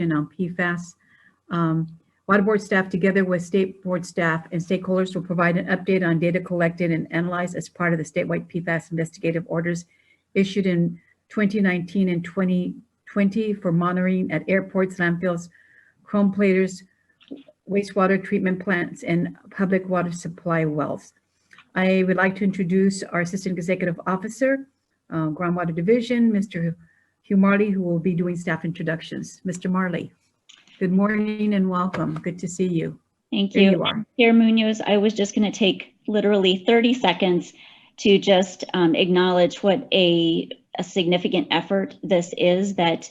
on PFAS. Water board staff, together with state board staff and stakeholders, will provide an update on data collected and analyzed as part of the statewide PFAS investigative orders issued in 2019 and 2020 for monitoring at airports, landfills, chrome platers, wastewater treatment plants, and public water supply wells. I would like to introduce our Assistant Executive Officer, Groundwater Division, Mr. Hugh Marley, who will be doing staff introductions. Mr. Marley, good morning and welcome. Good to see you. Thank There you. you are. Chair Munoz, I was just going to take literally 30 seconds to just acknowledge what a significant effort this is that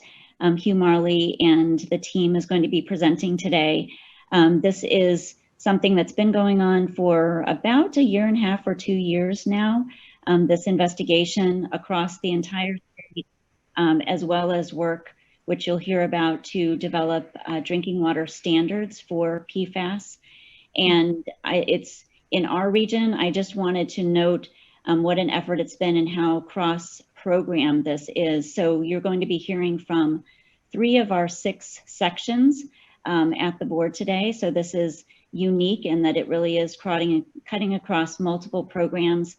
Hugh Marley and the team is going to be presenting today. This is something that's been going on for about 1.5 years or 2 years now, this investigation across the entire state, as well as work which you'll hear about to develop drinking water standards for PFAS. And it's in our region. I just wanted to note what an effort it's been and how cross-program this is. So you're going to be hearing from 3 of our 6 sections at the board today. So this is unique in that it really is cutting across multiple programs.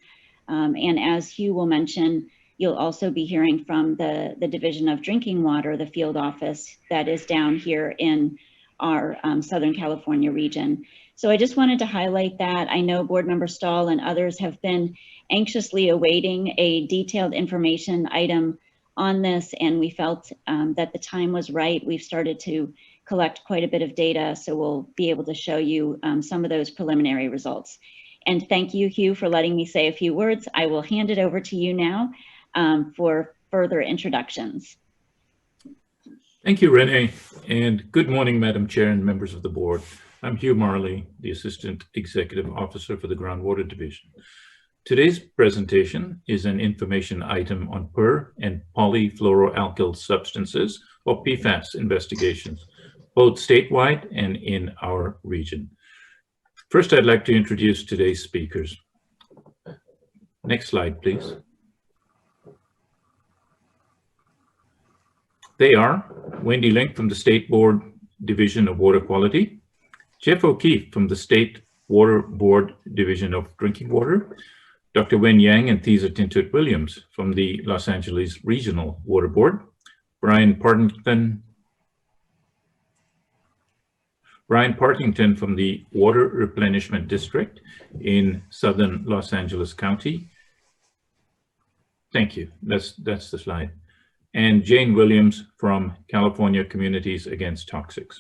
And as Hugh will mention, you'll also be hearing from the Division of Drinking Water, the field office that is down here in our Southern California region. So I just wanted to highlight that. I know Board Member Stahl and others have been anxiously awaiting a detailed information item on this, and we felt that the time was right. We've started to collect quite a bit of data, so we'll be able to show you some of those preliminary results. And thank you, Hugh, for letting me say a few words. I will hand it over to you now for further introductions. Thank you, Renee, and good morning, Madam Chair and members of the board. I'm Hugh Marley, the Assistant Executive Officer for the Groundwater Division. Today's presentation is an information item on Per and Polyfluoroalkyl Substances, or PFAS, investigations, both statewide and in our region. First, I'd like to introduce today's speakers. Next slide, please. They are Wendy Link from the State Board Division of Water Quality, Jeff O'Keefe from the State Water Board Division of Drinking Water, Dr. Wen Yang and Thesa Tintut Williams from the Los Angeles Regional Water Board, Brian Partington from the Water Replenishment District in Southern Los Angeles County. Thank you, that's the slide. And Jane Williams from California Communities Against Toxics.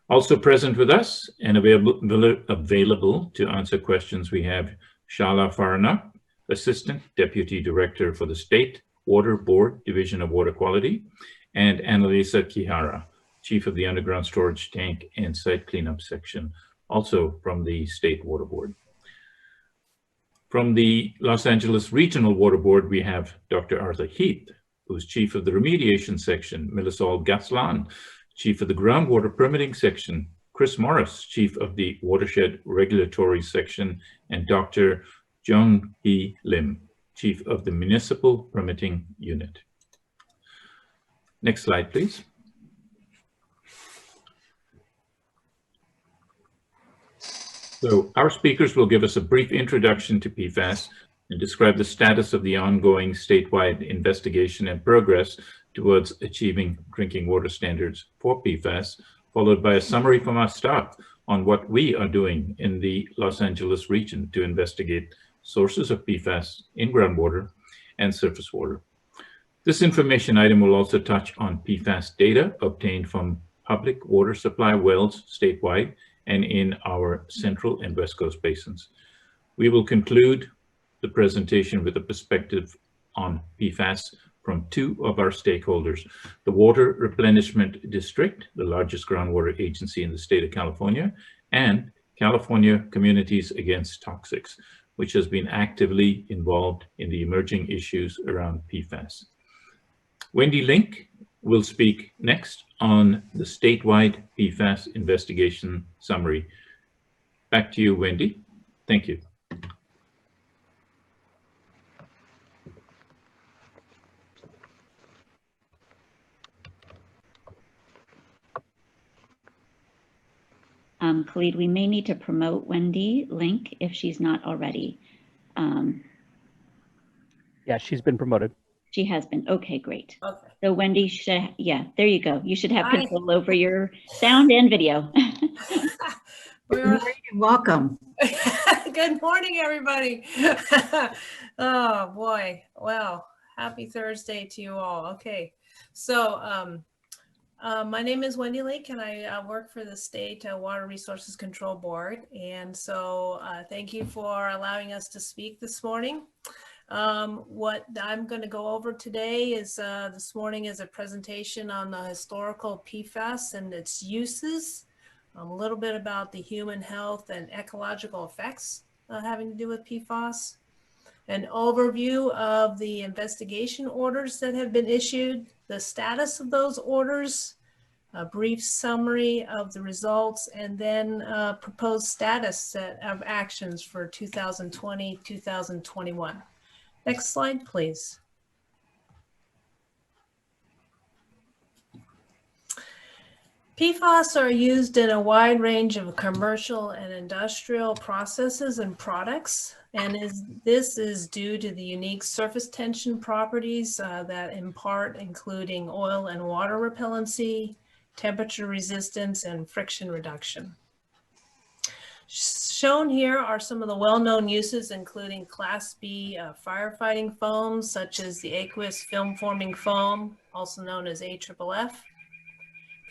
Also present with us and available to answer questions, we have Shala Farana, Assistant Deputy Director for the State Water Board Division of Water Quality, and Annalisa Kihara, Chief of the Underground Storage Tank and Site Cleanup Section, also from the State Water Board. From the Los Angeles Regional Water Board, we have Dr. Arthur Heath, who's Chief of the Remediation Section, Milisol Gaslan, Chief of the Groundwater Permitting Section, Chris Morris, Chief of the Watershed Regulatory Section, and Dr. Jung Hee Lim, Chief of the Municipal Permitting Unit. Next slide, please. So our speakers will give us a brief introduction to PFAS and describe the status of the ongoing statewide investigation and progress towards achieving drinking water standards for PFAS, followed by a summary from our staff on what we are doing in the Los Angeles region to investigate sources of PFAS in groundwater and surface water. This information item will also touch on PFAS data obtained from public water supply wells statewide and in our Central and West Coast basins. We will conclude the presentation with a perspective on PFAS from 2 of our stakeholders, the Water Replenishment District, the largest groundwater agency in the state of California, and California Communities Against Toxics, which has been actively involved in the emerging issues around PFAS. Wendy Link will speak next on the statewide PFAS investigation summary. Back to you, Wendy. Thank you. Khalid, we may need to promote Wendy Link if she's not already. Yeah, she's been promoted. She has been. Okay, great. Okay. So Wendy should, yeah, there you go. You should have Hi. control over your sound and video. We're Welcome. Good morning, everybody. Oh boy. Well, happy Thursday to you all. Okay. So my name is Wendy Lake and I work for the State Water Resources Control Board. And so thank you for allowing us to speak this morning. What I'm going to go over today is this morning is a presentation on the historical PFAS and its uses, a little bit about the human health and ecological effects having to do with PFAS, an overview of the investigation orders that have been issued, the status of those orders, a brief summary of the results, and then proposed status set of actions for 2020-2021. Next slide, please. PFAS are used in a wide range of commercial and industrial processes and products, and this is due to the unique surface tension properties that impart, including oil and water repellency, temperature resistance, and friction reduction. Shown here are some of the well-known uses, including Class B firefighting foams, such as the aqueous film-forming foam, also known as AFFF.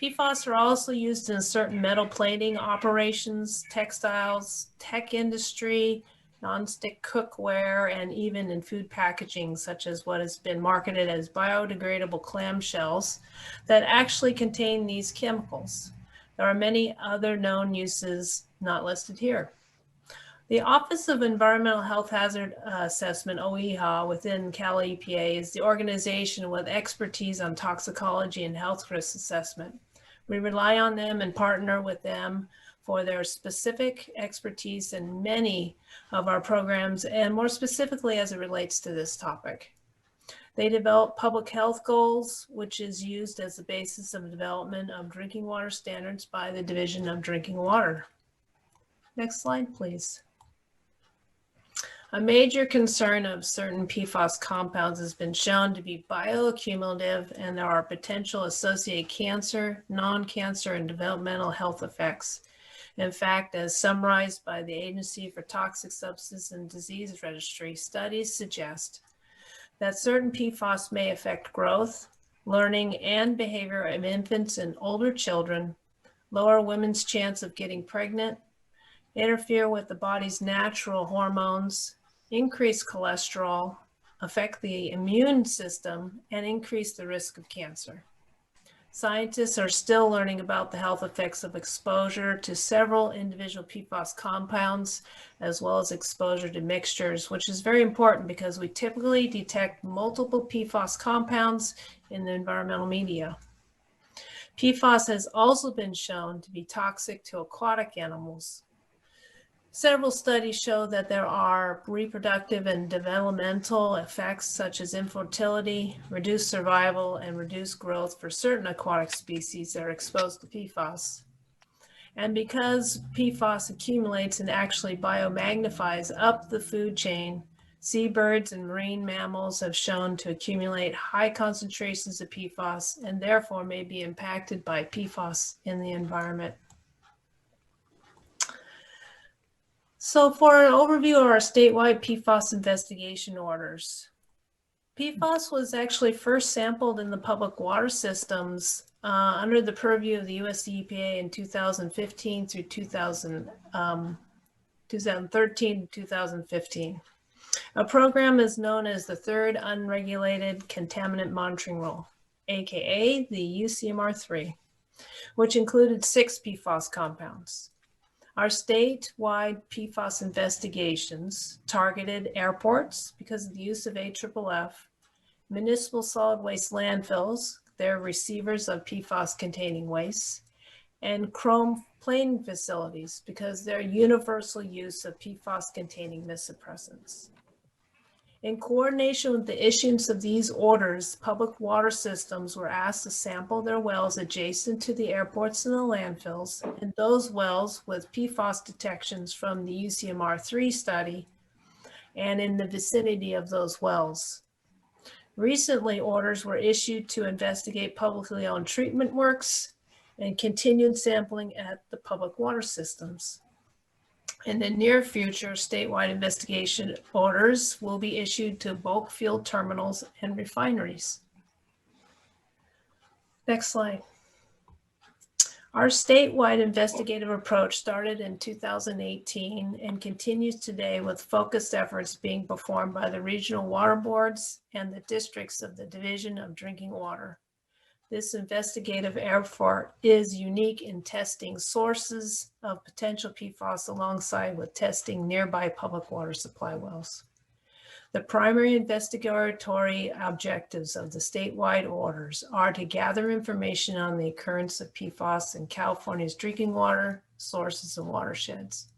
PFAS are also used in certain metal plating operations, textiles, tech industry, nonstick cookware, and even in food packaging, such as what has been marketed as biodegradable clamshells that actually contain these chemicals. There are many other known uses not listed here. The Office of Environmental Health Hazard Assessment, OEHA, within Cal EPA is the organization with expertise on toxicology and health risk assessment. We rely on them and partner with them for their specific expertise in many of our programs, and more specifically as it relates to this topic. They develop public health goals, which is used as the basis of development of drinking water standards by the Division of Drinking Water. Next slide, please. A major concern of certain PFAS compounds has been shown to be bioaccumulative, and there are potential associated cancer, non-cancer, and developmental health effects. In fact, as summarized by the Agency for Toxic Substances and Disease Registry, studies suggest that certain PFAS may affect growth, learning, and behavior of infants and older children, lower women's chance of getting pregnant, interfere with the body's natural hormones, increase cholesterol, affect the immune system, and increase the risk of cancer. Scientists are still learning about the health effects of exposure to several individual PFAS compounds, as well as exposure to mixtures, which is very important because we typically detect multiple PFAS compounds in the environmental media. PFAS has also been shown to be toxic to aquatic animals. Several studies show that there are reproductive and developmental effects such as infertility, reduced survival, and reduced growth for certain aquatic species that are exposed to PFAS. And because PFAS accumulates and actually biomagnifies up the food chain, seabirds and marine mammals have shown to accumulate high concentrations of PFAS and therefore may be impacted by PFAS in the environment. So for an overview of our statewide PFAS investigation orders, PFAS was actually first sampled in the public water systems under the purview of the US EPA in 2015 through 2013 to 2015. A program is known as the Third Unregulated Contaminant Monitoring Rule, aka the UCMR3, which included 6 PFAS compounds. Our statewide PFAS investigations targeted airports because of the use of AFFF, municipal solid waste landfills, they're receivers of PFAS containing waste, and chrome planing facilities because they're universal use of PFAS containing mist suppressants. In coordination with the issuance of these orders, public water systems were asked to sample their wells adjacent to the airports and the landfills, and those wells with PFAS detections from the UCMR3 study and in the vicinity of those wells. Recently, orders were issued to investigate publicly owned treatment works and continued sampling at the public water systems. In the near future, statewide investigation orders will be issued to bulk fuel terminals and refineries. Next slide. Our statewide investigative approach started in 2018 and continues today with focused efforts being performed by the regional water boards and the districts of the Division of Drinking Water. This investigative effort is unique in testing sources of potential PFAS alongside with testing nearby public water supply wells. The primary investigatory objectives of the statewide orders are to gather information on the occurrence of PFAS in California's drinking water sources and watersheds.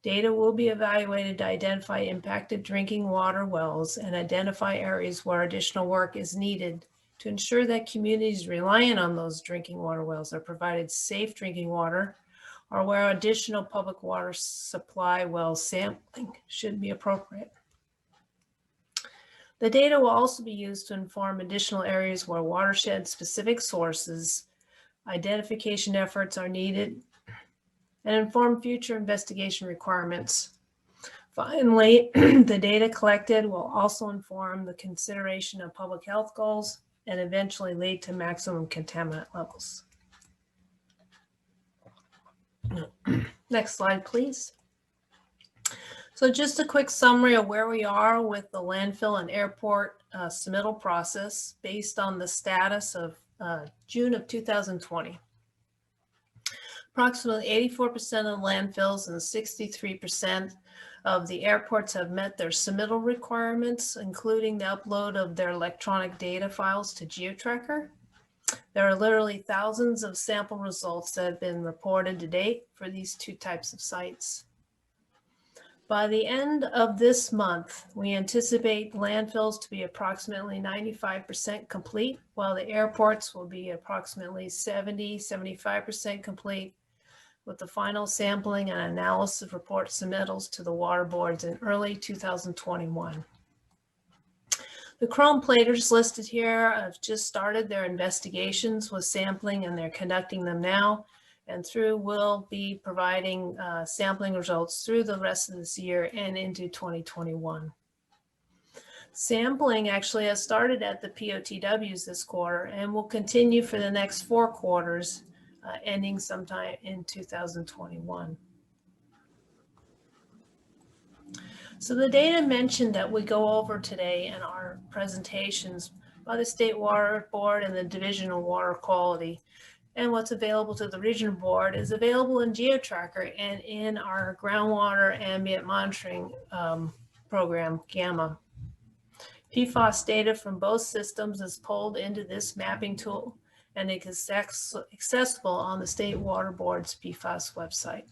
Data will be evaluated to identify impacted drinking water wells and identify areas where additional work is needed to ensure that communities reliant on those drinking water wells are provided safe drinking water, or where additional public water supply well sampling should be appropriate. The data will also be used to inform additional areas where watershed-specific sources identification efforts are needed and inform future investigation requirements. Finally, the data collected will also inform the consideration of public health goals and eventually lead to maximum contaminant levels. Next slide, please. So just a quick summary of where we are with the landfill and airport submittal process based on the status of June of 2020. Approximately 84% of landfills and 63% of the airports have met their submittal requirements, including the upload of their electronic data files to GeoTracker. There are literally thousands of sample results that have been reported to date for these two types of sites. By the end of this month, we anticipate landfills to be approximately 95% complete, while the airports will be approximately 75% complete, with the final sampling and analysis report submittals to the water boards in early 2021. The chrome platers listed here have just started their investigations with sampling, and they're conducting them now, and will be providing sampling results through the rest of this year and into 2021. Sampling actually has started at the POTWs this quarter and will continue for the next 4 quarters, ending sometime in 2021. So the data mentioned that we go over today in our presentations by the State Water Board and the Division of Water Quality, and what's available to the Regional Board is available in GeoTracker and in our groundwater ambient monitoring program, GAMMA. PFAS data from both systems is pulled into this mapping tool, and it is accessible on the State Water Board's PFAS website.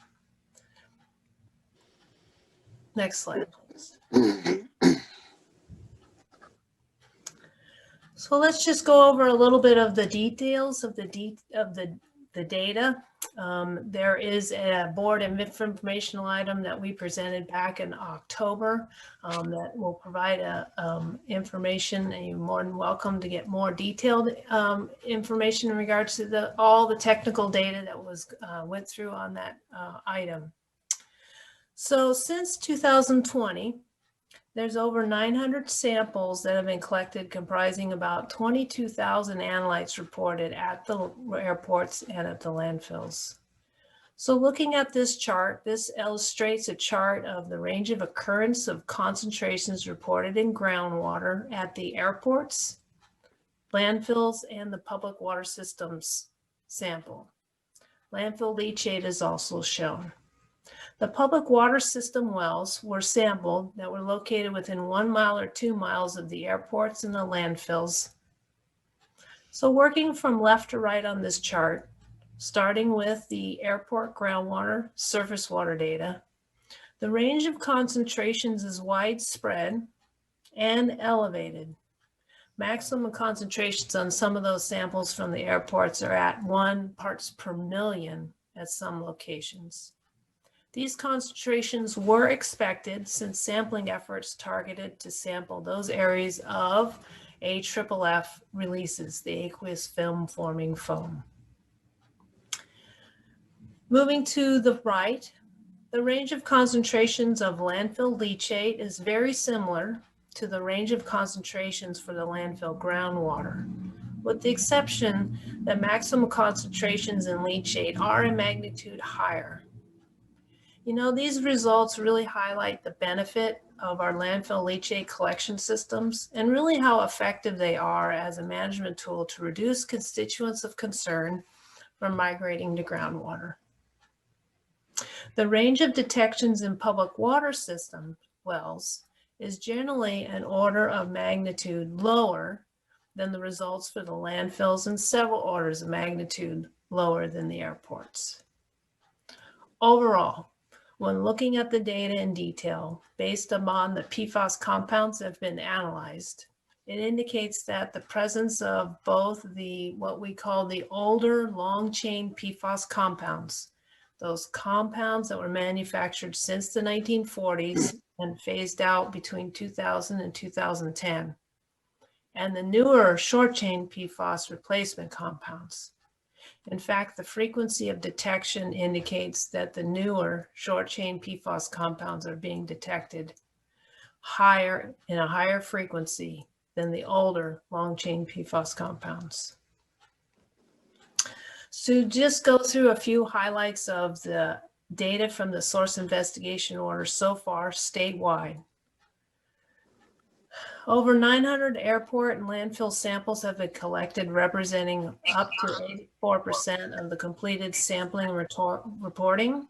Next slide, please. So let's just go over a little bit of the details of the data. There is a board and informational item that we presented back in October that will provide information, and you're more than welcome to get more detailed information in regards to all the technical data that was went through on that item. So since 2020, there's over 900 samples that have been collected, comprising about 22,000 analytes reported at the airports and at the landfills. So looking at this chart, this illustrates a chart of the range of occurrence of concentrations reported in groundwater at the airports, landfills, and the public water systems sample. Landfill leachate is also shown. The public water system wells were sampled that were located within 1 mile or 2 miles of the airports and the landfills. So working from left to right on this chart, starting with the airport groundwater surface water data, the range of concentrations is widespread and elevated. Maximum concentrations on some of those samples from the airports are at 1 parts per million at some locations. These concentrations were expected since sampling efforts targeted to sample those areas of AFFF releases, the aqueous film forming foam. Moving to the right, the range of concentrations of landfill leachate is very similar to the range of concentrations for the landfill groundwater, with the exception that maximum concentrations in leachate are in magnitude higher. You know, these results really highlight the benefit of our landfill leachate collection systems and really how effective they are as a management tool to reduce constituents of concern from migrating to groundwater. The range of detections in public water system wells is generally an order of magnitude lower than the results for the landfills and several orders of magnitude lower than the airports. Overall, when looking at the data in detail, based upon the PFAS compounds that have been analyzed, it indicates that the presence of both the, what we call the older long chain PFAS compounds, those compounds that were manufactured since the 1940s and phased out between 2000 and 2010, and the newer short chain PFAS replacement compounds. In fact, the frequency of detection indicates that the newer short chain PFAS compounds are being detected higher in a higher frequency than the older long chain PFAS compounds. So just go through a few highlights of the data from the source investigation order so far statewide. Over 900 airport and landfill samples have been collected, representing up to 84% of the completed sampling reporting.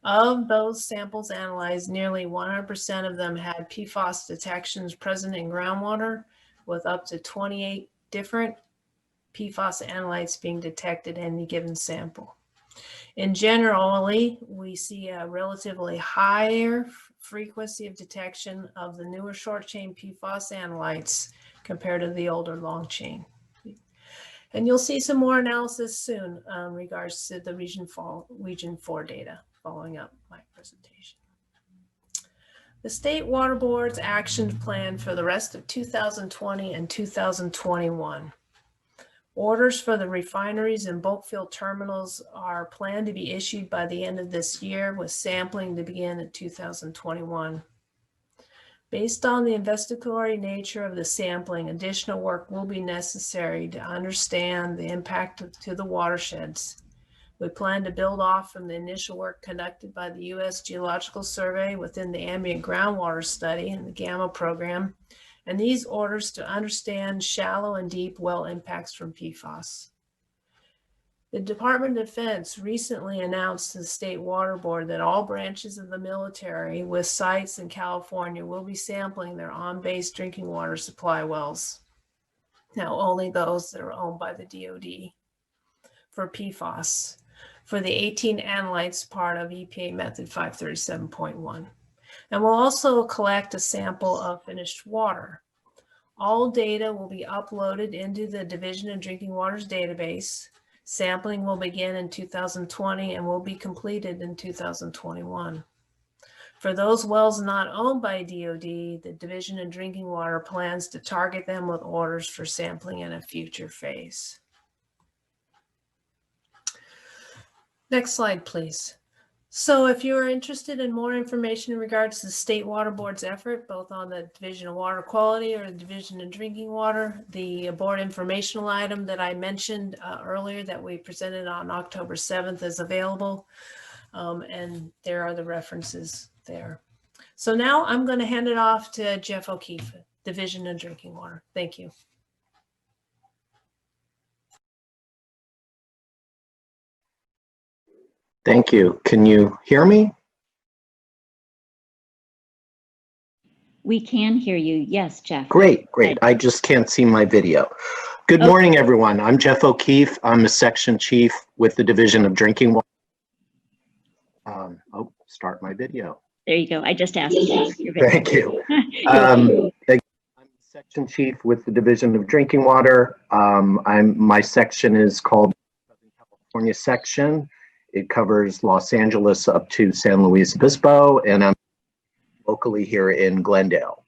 Of those samples analyzed, nearly 100% of them had PFAS detections present in groundwater, with up to 28 different PFAS analytes being detected in any given sample. In generally, we see a relatively higher frequency of detection of the newer short chain PFAS analytes compared to the older long chain. And you'll see some more analysis soon in regards to the Region 4 data following up my presentation. The State Water Board's action plan for the rest of 2020 and 2021. Orders for the refineries and bulk fill terminals are planned to be issued by the end of this year, with sampling to begin in 2021. Based on the investigatory nature of the sampling, additional work will be necessary to understand the impact to the watersheds. We plan to build off from the initial work conducted by the U.S. Geological Survey within the Ambient Groundwater Study and the GAMMA program, and these orders to understand shallow and deep well impacts from PFAS. The Department of Defense recently announced to the State Water Board that all branches of the military with sites in California will be sampling their on-base drinking water supply wells. Now, only those that are owned by the DoD for PFAS, for the 18 analytes part of EPA Method 537.1. And we'll also collect a sample of finished water. All data will be uploaded into the Division of Drinking Water's database. Sampling will begin in 2020 and will be completed in 2021. For those wells not owned by DoD, the Division of Drinking Water plans to target them with orders for sampling in a future phase. Next slide, please. So if you're interested in more information in regards to the State Water Board's effort, both on the Division of Water Quality or the Division of Drinking Water, the board informational item that I mentioned earlier that we presented on October 7th is available. And there are the references there. So now I'm going to hand it off to Jeff O'Keefe, Division of Drinking Water. Thank you. Thank you. Can you hear me? We can hear you. Yes, Jeff. Great, great. I just can't see my video. Good morning, everyone. I'm Jeff O'Keefe. I'm a section chief with the Division of Drinking Water. Start my video. There you go. I just asked you. Thank you. section chief with the Division of Drinking Water. My section is called Southern California section. It covers Los Angeles up to San Luis Obispo, and I'm locally here in Glendale.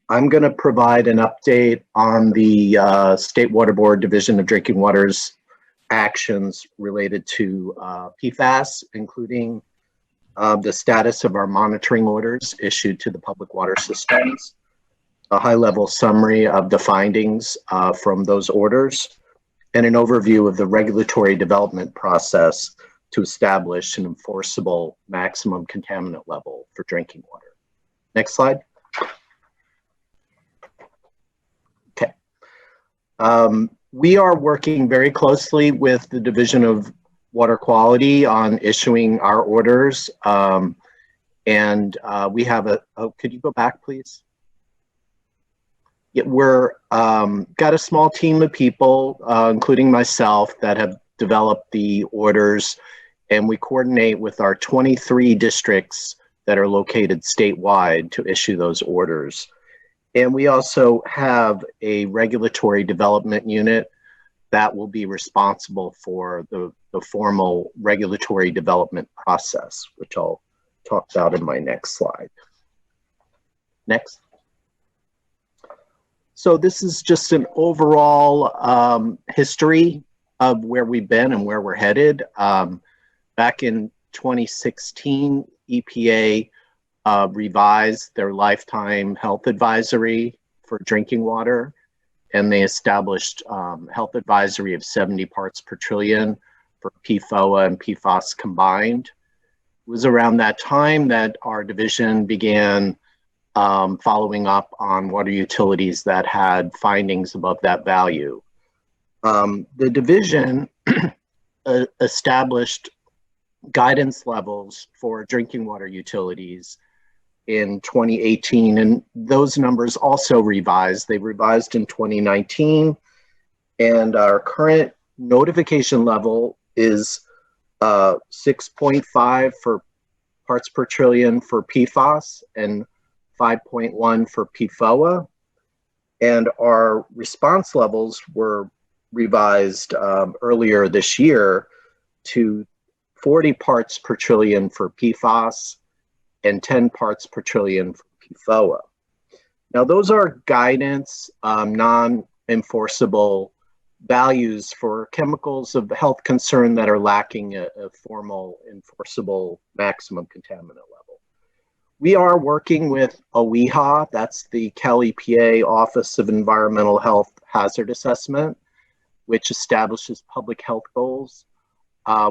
I'm going to provide an update on the State Water Board Division of Drinking Water's actions related to PFAS, including the status of our monitoring orders issued to the public water systems, a high-level summary of the findings from those orders, and an overview of the regulatory development process to establish an enforceable maximum contaminant level for drinking water. Next slide. Okay. We are working very closely with the Division of Water Quality on issuing our orders. We have could you go back, please? Yeah, we're got a small team of people, including myself, that have developed the orders, and we coordinate with our 23 districts that are located statewide to issue those orders. And we also have a regulatory development unit that will be responsible for the formal regulatory development process, which I'll talk about in my next slide. Next. So this is just an overall history of where we've been and where we're headed. Back in 2016, EPA revised their lifetime health advisory for drinking water, and they established health advisory of 70 parts per trillion for PFOA and PFAS combined. It was around that time that our division began following up on water utilities that had findings above that value. The division established guidance levels for drinking water utilities in 2018, and those numbers also revised. They revised in 2019, and our current notification level is 6.5 for parts per trillion for PFAS and 5.1 for PFOA. And our response levels were revised earlier this year to 40 parts per trillion for PFAS and 10 parts per trillion for PFOA. Now, those are guidance, non-enforceable values for chemicals of health concern that are lacking a formal enforceable maximum contaminant level. We are working with OEHA, that's the Cal EPA Office of Environmental Health Hazard Assessment, which establishes public health goals.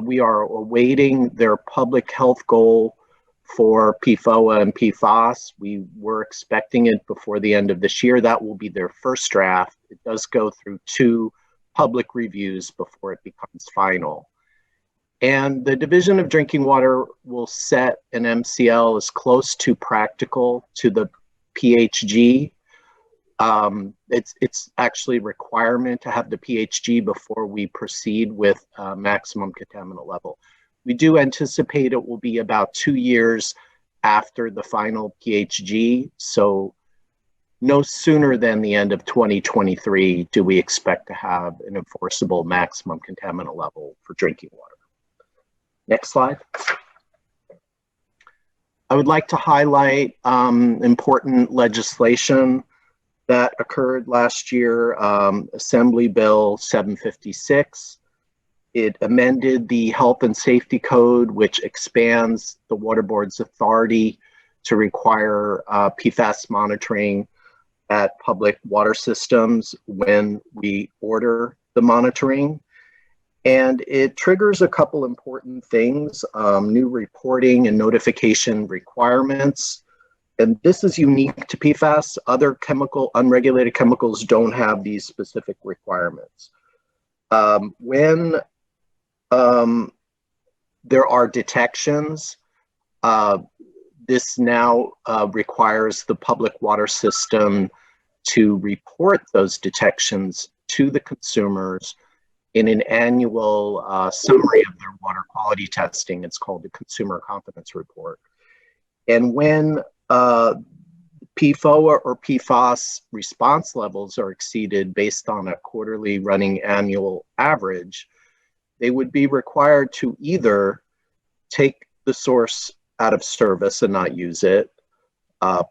We are awaiting their public health goal for PFOA and PFAS. We were expecting it before the end of this year. That will be their first draft. It does go through 2 public reviews before it becomes final. And the Division of Drinking Water will set an MCL as close to practical to the PHG. It's actually a requirement to have the PHG before we proceed with maximum contaminant level. We do anticipate it will be about 2 years after the final PHG. So no sooner than the end of 2023 do we expect to have an enforceable maximum contaminant level for drinking water. Next slide. I would like to highlight important legislation that occurred last year, Assembly Bill 756. It amended the Health and Safety Code, which expands the Water Board's authority to require PFAS monitoring at public water systems when we order the monitoring. And it triggers a couple important things, new reporting and notification requirements. And this is unique to PFAS. Other unregulated chemicals don't have these specific requirements. When there are detections, this now requires the public water system to report those detections to the consumers in an annual summary of their water quality testing. It's called the Consumer Confidence Report. And when PFOA or PFAS response levels are exceeded based on a quarterly running annual average, they would be required to either take the source out of service and not use it,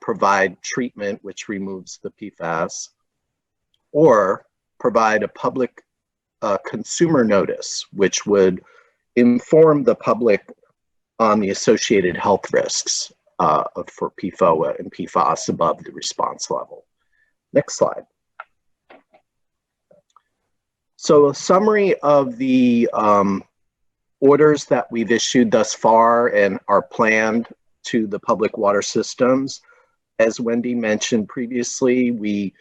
provide treatment which removes the PFAS, or provide a public consumer notice which would inform the public on the associated health risks for PFOA and PFAS above the response level. Next slide. So a summary of the orders that we've issued thus far and are planned to the public water systems. As Wendy mentioned previously, we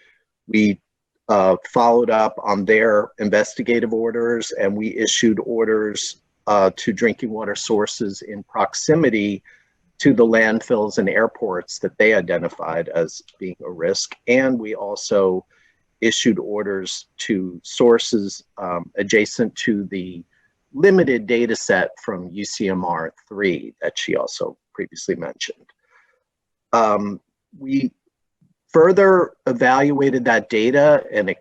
followed up on their investigative orders, and we issued orders to drinking water sources in proximity to the landfills and airports that they identified as being a risk. And we also issued orders to sources adjacent to the limited data set from UCMR 3 that she also previously mentioned. We further evaluated that data and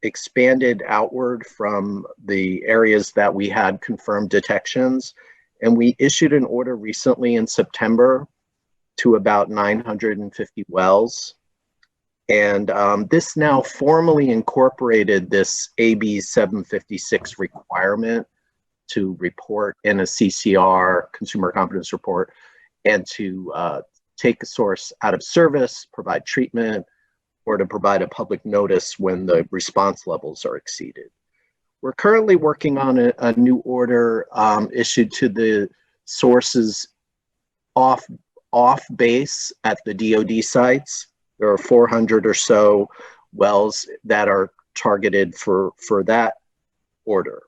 expanded outward from the areas that we had confirmed detections. And we issued an order recently in September to about 950 wells. And this now formally incorporated this AB 756 requirement to report in a CCR, Consumer Confidence Report, and to take a source out of service, provide treatment, or to provide a public notice when the response levels are exceeded. We're currently working on a new order issued to the sources off base at the DoD sites. There are 400 or so wells that are targeted for that order.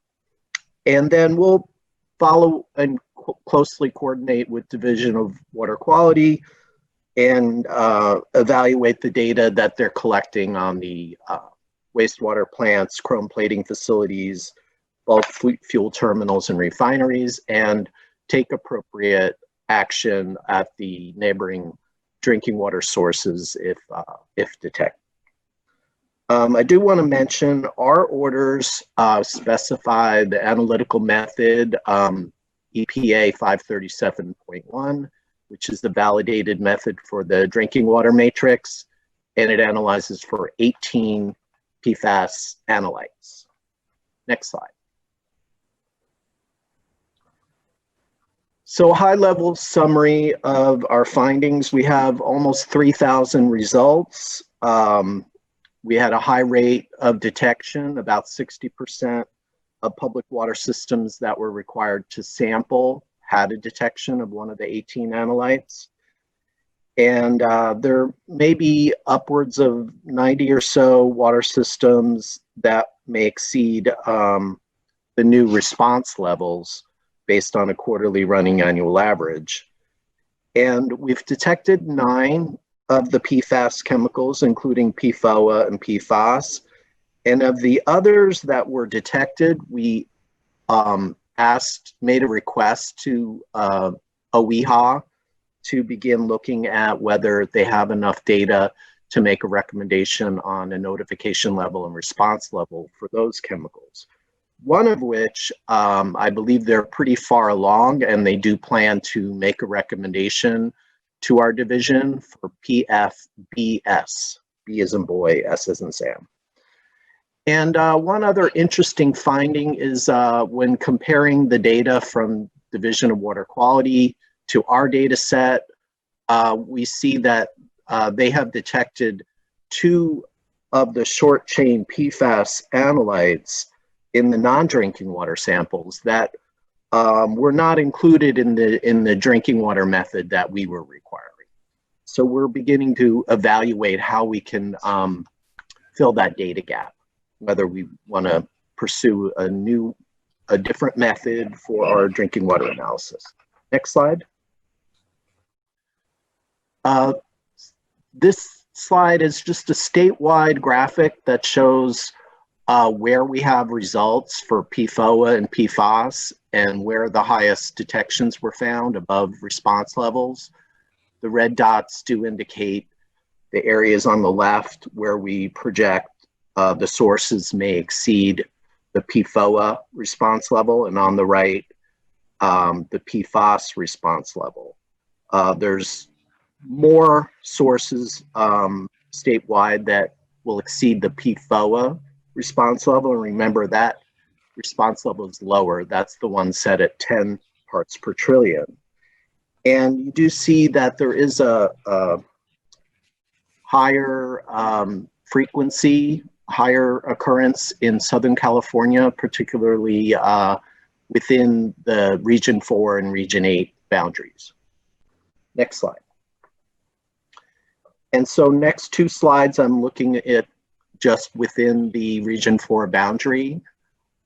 And then we'll follow and closely coordinate with Division of Water Quality and evaluate the data that they're collecting on the wastewater plants, chrome plating facilities, bulk fuel terminals and refineries, and take appropriate action at the neighboring drinking water sources if detected. I do want to mention our orders specify the analytical method EPA 537.1, which is the validated method for the drinking water matrix, and it analyzes for 18 PFAS analytes. Next slide. So high-level summary of our findings. We have almost 3,000 results. We had a high rate of detection. About 60% of public water systems that were required to sample had a detection of one of the 18 analytes. And there may be upwards of 90 or so water systems that may exceed the new response levels based on a quarterly running annual average. And we've detected 9 of the PFAS chemicals, including PFOA and PFAS. And of the others that were detected, we made a request to OEHA to begin looking at whether they have enough data to make a recommendation on a notification level and response level for those chemicals. One of which I believe they're pretty far along, and they do plan to make a recommendation to our division for PFBS, B as in boy, S as in Sam. And one other interesting finding is when comparing the data from Division of Water Quality to our data set, we see that they have detected 2 of the short chain PFAS analytes in the non-drinking water samples that were not included in the drinking water method that we were requiring. So we're beginning to evaluate how we can fill that data gap, whether we want to pursue a different method for our drinking water analysis. Next slide. This slide is just a statewide graphic that shows where we have results for PFOA and PFAS and where the highest detections were found above response levels. The red dots do indicate The areas on the left where we project the sources may exceed the PFOA response level, and on the right, the PFAS response level. There's more sources statewide that will exceed the PFOA response level. And remember, that response level is lower. That's the one set at 10 parts per trillion. And you do see that there is a higher frequency, higher occurrence in Southern California, particularly within the Region 4 and Region 8 boundaries. Next slide. And so next two slides, I'm looking at just within the Region 4 boundary.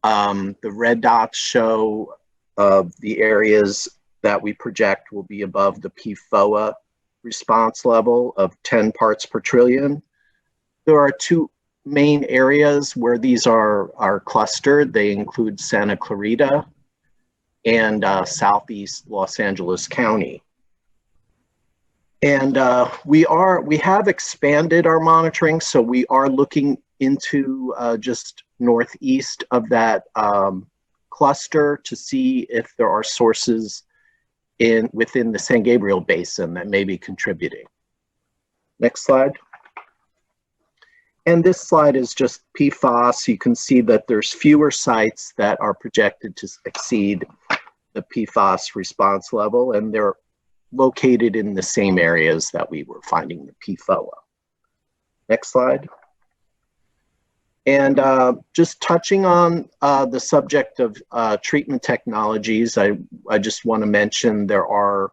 The red dots show the areas that we project will be above the PFOA response level of 10 parts per trillion. There are two main areas where these are clustered. They include Santa Clarita and Southeast Los Angeles County. And we have expanded our monitoring, so we are looking into just northeast of that cluster to see if there are sources within the San Gabriel Basin that may be contributing. Next slide. And this slide is just PFAS. You can see that there's fewer sites that are projected to exceed the PFAS response level, and they're located in the same areas that we were finding the PFOA. Next slide. And just touching on the subject of treatment technologies, I just want to mention there are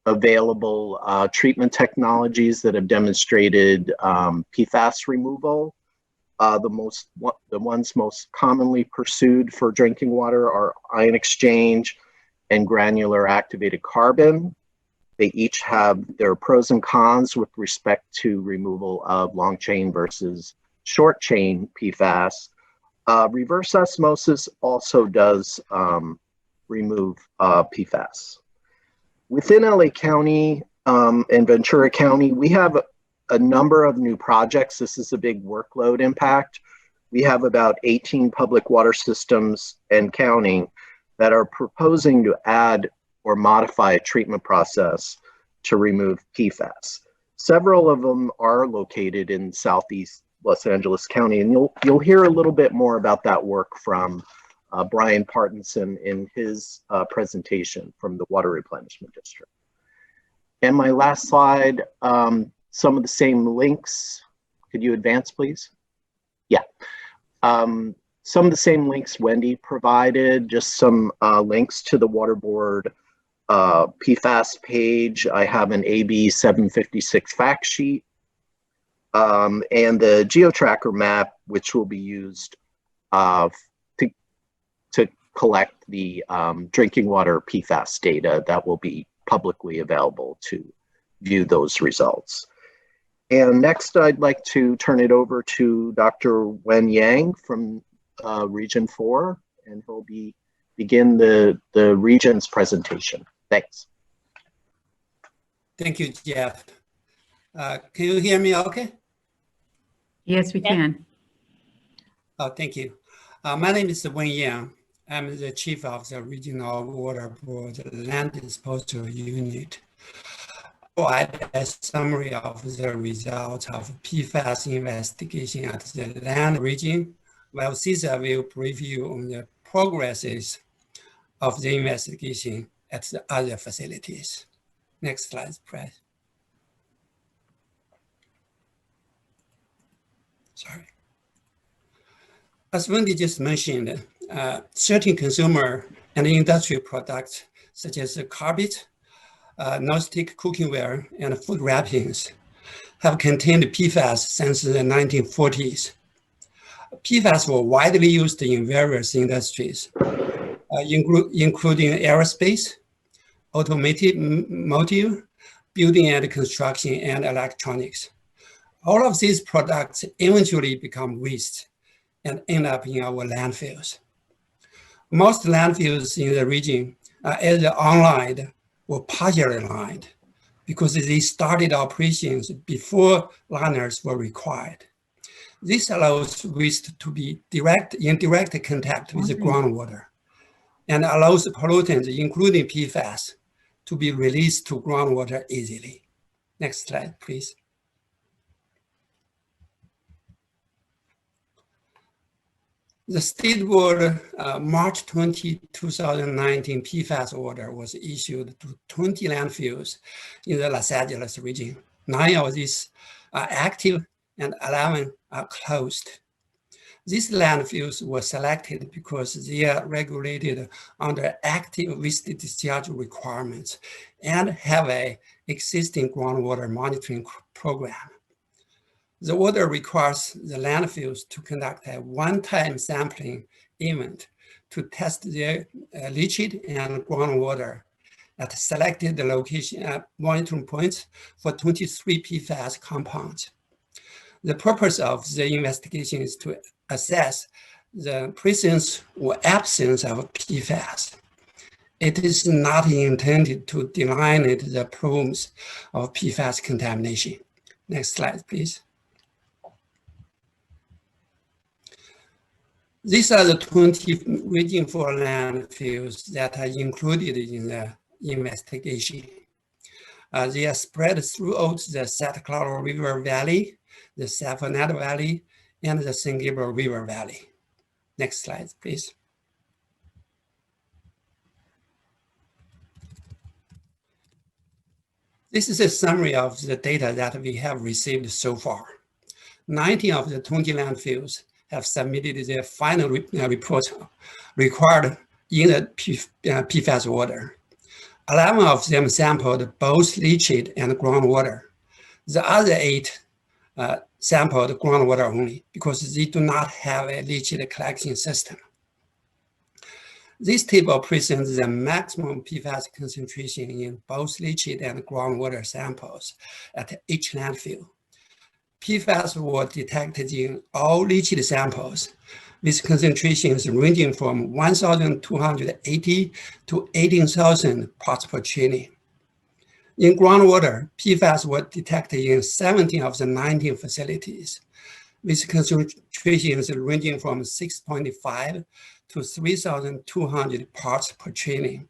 available treatment technologies that have demonstrated PFAS removal. The ones most commonly pursued for drinking water are ion exchange and granular activated carbon. They each have their pros and cons with respect to removal of long chain versus short chain PFAS. Reverse osmosis also does remove PFAS. Within LA County and Ventura County, we have a number of new projects. This is a big workload impact. We have about 18 public water systems and counting that are proposing to add or modify a treatment process to remove PFAS. Several of them are located in Southeast Los Angeles County, and you'll hear a little bit more about that work from Brian Partinson in his presentation from the Water Replenishment District. And my last slide, some of the same links. Could you advance, please? Yeah. Some of the same links Wendy provided, just some links to the Water Board PFAS page. I have an AB 756 fact sheet and the GeoTracker map, which will be used to collect the drinking water PFAS data that will be publicly available to view those results. And next, I'd like to turn it over to Dr. Wen Yang from Region 4, and he'll begin the region's presentation. Thanks. Thank you, Jeff. Can you hear me okay? Yes, we can. Oh, thank you. My name is Wen Yang. I'm the chief of the Regional Water Board Land Disposal Unit. I provide a summary of the results of PFAS investigation at the land region, while Cesar will brief you on the progresses of the investigation at the other facilities. Next slide, please. Sorry. As Wendy just mentioned, certain consumer and industrial products, such as carpet, non-stick cookware, and food wrappings, have contained PFAS since the 1940s. PFAS were widely used in various industries, including aerospace, automotive, building and construction, and electronics. All of these products eventually become waste and end up in our landfills. Most landfills in the region are either unlined or partially lined, because they started operations before liners were required. This allows waste to be in direct contact with the groundwater and allows pollutants, including PFAS, to be released to groundwater easily. Next slide, please. The State Board March 20, 2019 PFAS order was issued to 20 landfills in the Los Angeles region. 9 of these are active and 11 are closed. These landfills were selected because they are regulated under active waste discharge requirements and have an existing groundwater monitoring program. The order requires the landfills to conduct a one-time sampling event to test their leachate and groundwater at selected location monitoring points for 23 PFAS compounds. The purpose of the investigation is to assess the presence or absence of PFAS. It is not intended to delineate the problems of PFAS contamination. Next slide, please. These are the 20 Region 4 landfills that are included in the investigation. They are spread throughout the Santa Clara River Valley, the Safonetta Valley, and the San Gabriel River Valley. Next slide, please. This is a summary of the data that we have received so far. 19 of the 20 landfills have submitted their final report required in the PFAS order. 11 of them sampled both leachate and groundwater. The other 8 sampled groundwater only because they do not have a leachate collection system. This table presents the maximum PFAS concentration in both leachate and groundwater samples at each landfill. PFAS were detected in all leachate samples with concentrations ranging from 1,280 to 18,000 parts per trillion. In groundwater, PFAS were detected in 17 of the 19 facilities with concentrations ranging from 6.5 to 3,200 parts per trillion.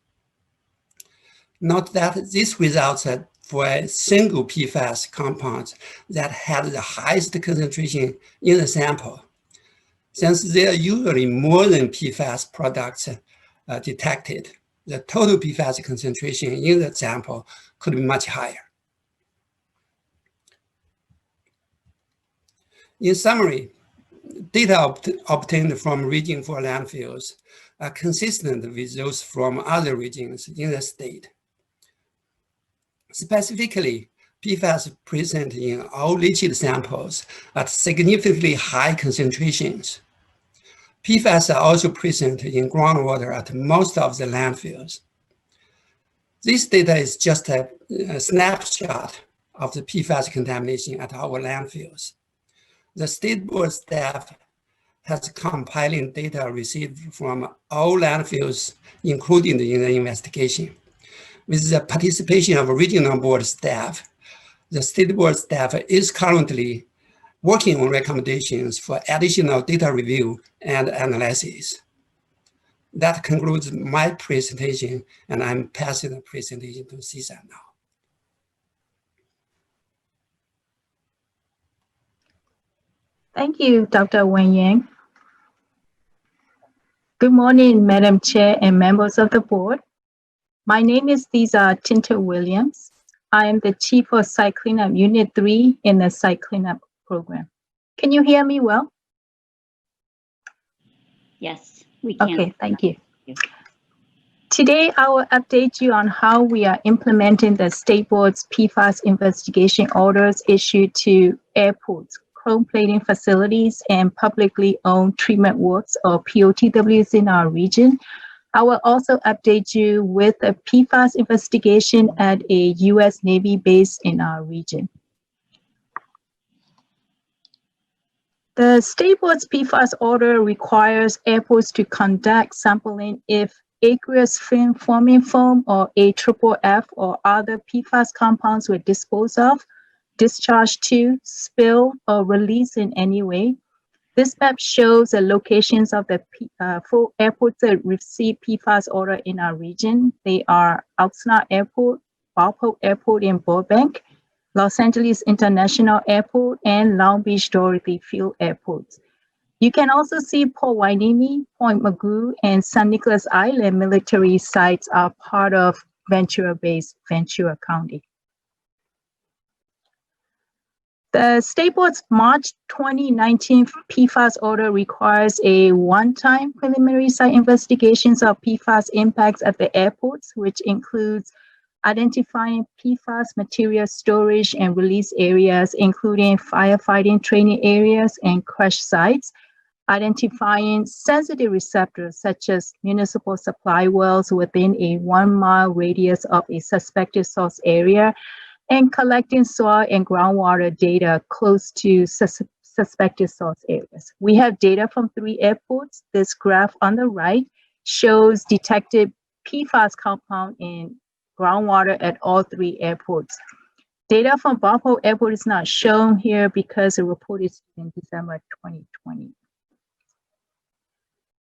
Note that these results are for a single PFAS compound that had the highest concentration in the sample. Since there are usually more than PFAS products detected, the total PFAS concentration in the sample could be much higher. In summary, data obtained from Region 4 landfills are consistent with those from other regions in the state. Specifically, PFAS present in all leachate samples at significantly high concentrations. PFAS are also present in groundwater at most of the landfills. This data is just a snapshot of the PFAS contamination at our landfills. The State Board staff has compiling data received from all landfills included in the investigation. With the participation of regional board staff, the State Board staff is currently working on recommendations for additional data review and analysis. That concludes my presentation, and I'm passing the presentation to Cesar now. Thank you, Dr. Wen Yang. Good morning, Madam Chair and members of the board. My name is Cesar Tinter Williams. I am the Chief of Site Cleanup Unit 3 in the Site Cleanup Program. Can you hear me well? Yes, we can. Okay, thank you. Today, I will update you on how we are implementing the State Board's PFAS investigation orders issued to airports, chrome plating facilities, and publicly owned treatment works or POTWs in our region. I will also update you with a PFAS investigation at a U.S. Navy base in our region. The State Board's PFAS order requires airports to conduct sampling if aqueous film forming foam or AFFF or other PFAS compounds were disposed of, discharged to, spilled, or released in any way. This map shows the locations of the 4 airports that receive PFAS order in our region. They are Oxnard Airport, Walpole Airport in Burbank, Los Angeles International Airport, and Long Beach Dorothy Field airports. You can also see Port Hueneme, Point Mugu, and San Nicolas Island military sites are part of Ventura-based Ventura County. The State Board's March 2019 PFAS order requires a one-time preliminary site investigations of PFAS impacts at the airports, which includes identifying PFAS material storage and release areas, including firefighting training areas and crush sites, identifying sensitive receptors such as municipal supply wells within a 1-mile radius of a suspected source area, and collecting soil and groundwater data close to suspected source areas. We have data from 3 airports. This graph on the right shows detected PFAS compound in groundwater at all 3 airports. Data from Walpole Airport is not shown here because the report is in December 2020.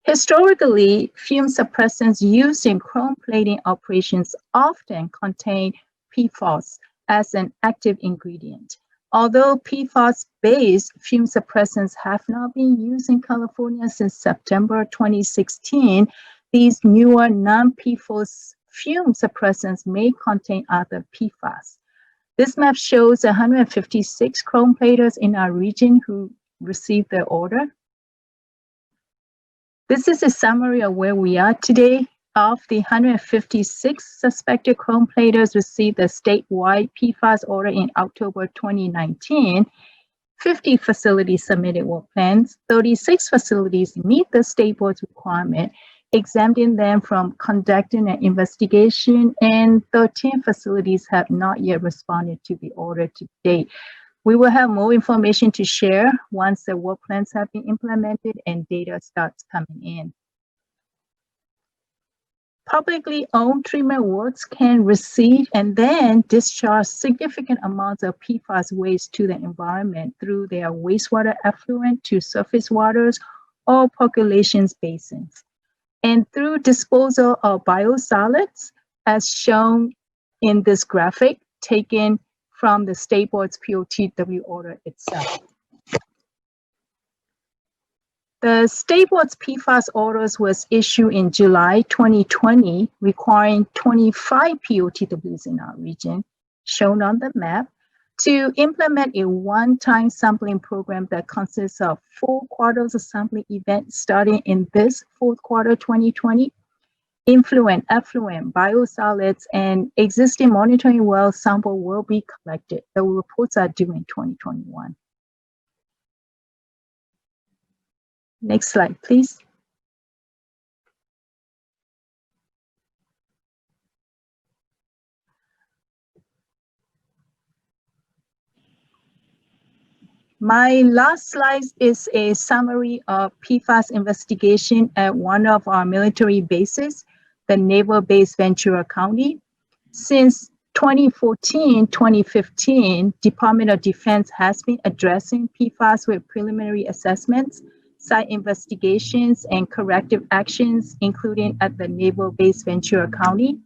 Historically, fume suppressants used in chrome plating operations often contain PFAS as an active ingredient. Although PFAS-based fume suppressants have not been used in California since September 2016, these newer non-PFAS fume suppressants may contain other PFAS. This map shows 156 chrome platers in our region who received the order. This is a summary of where we are today. Of the 156 suspected chrome platers received a statewide PFAS order in October 2019, 50 facilities submitted work plans, 36 facilities meet the State Board's requirement, exempting them from conducting an investigation, and 13 facilities have not yet responded to the order to date. We will have more information to share once the work plans have been implemented and data starts coming in. Publicly owned treatment works can receive and then discharge significant amounts of PFAS waste to the environment through their wastewater effluent to surface waters or populations basins, and through disposal of biosolids, as shown in this graphic taken from the State Board's POTW order itself. The State Board's PFAS orders was issued in July 2020, requiring 25 POTWs in our region, shown on the map, to implement a one-time sampling program that consists of 4 quarters of sampling events starting in this 4th quarter 2020. Influent, effluent, biosolids, and existing monitoring well sample will be collected. The reports are due in 2021. Next slide, please. My last slide is a summary of PFAS investigation at one of our military bases, the Naval Base Ventura County. Since 2014-2015, Department of Defense has been addressing PFAS with preliminary assessments, site investigations, and corrective actions, including at the Naval Base Ventura County.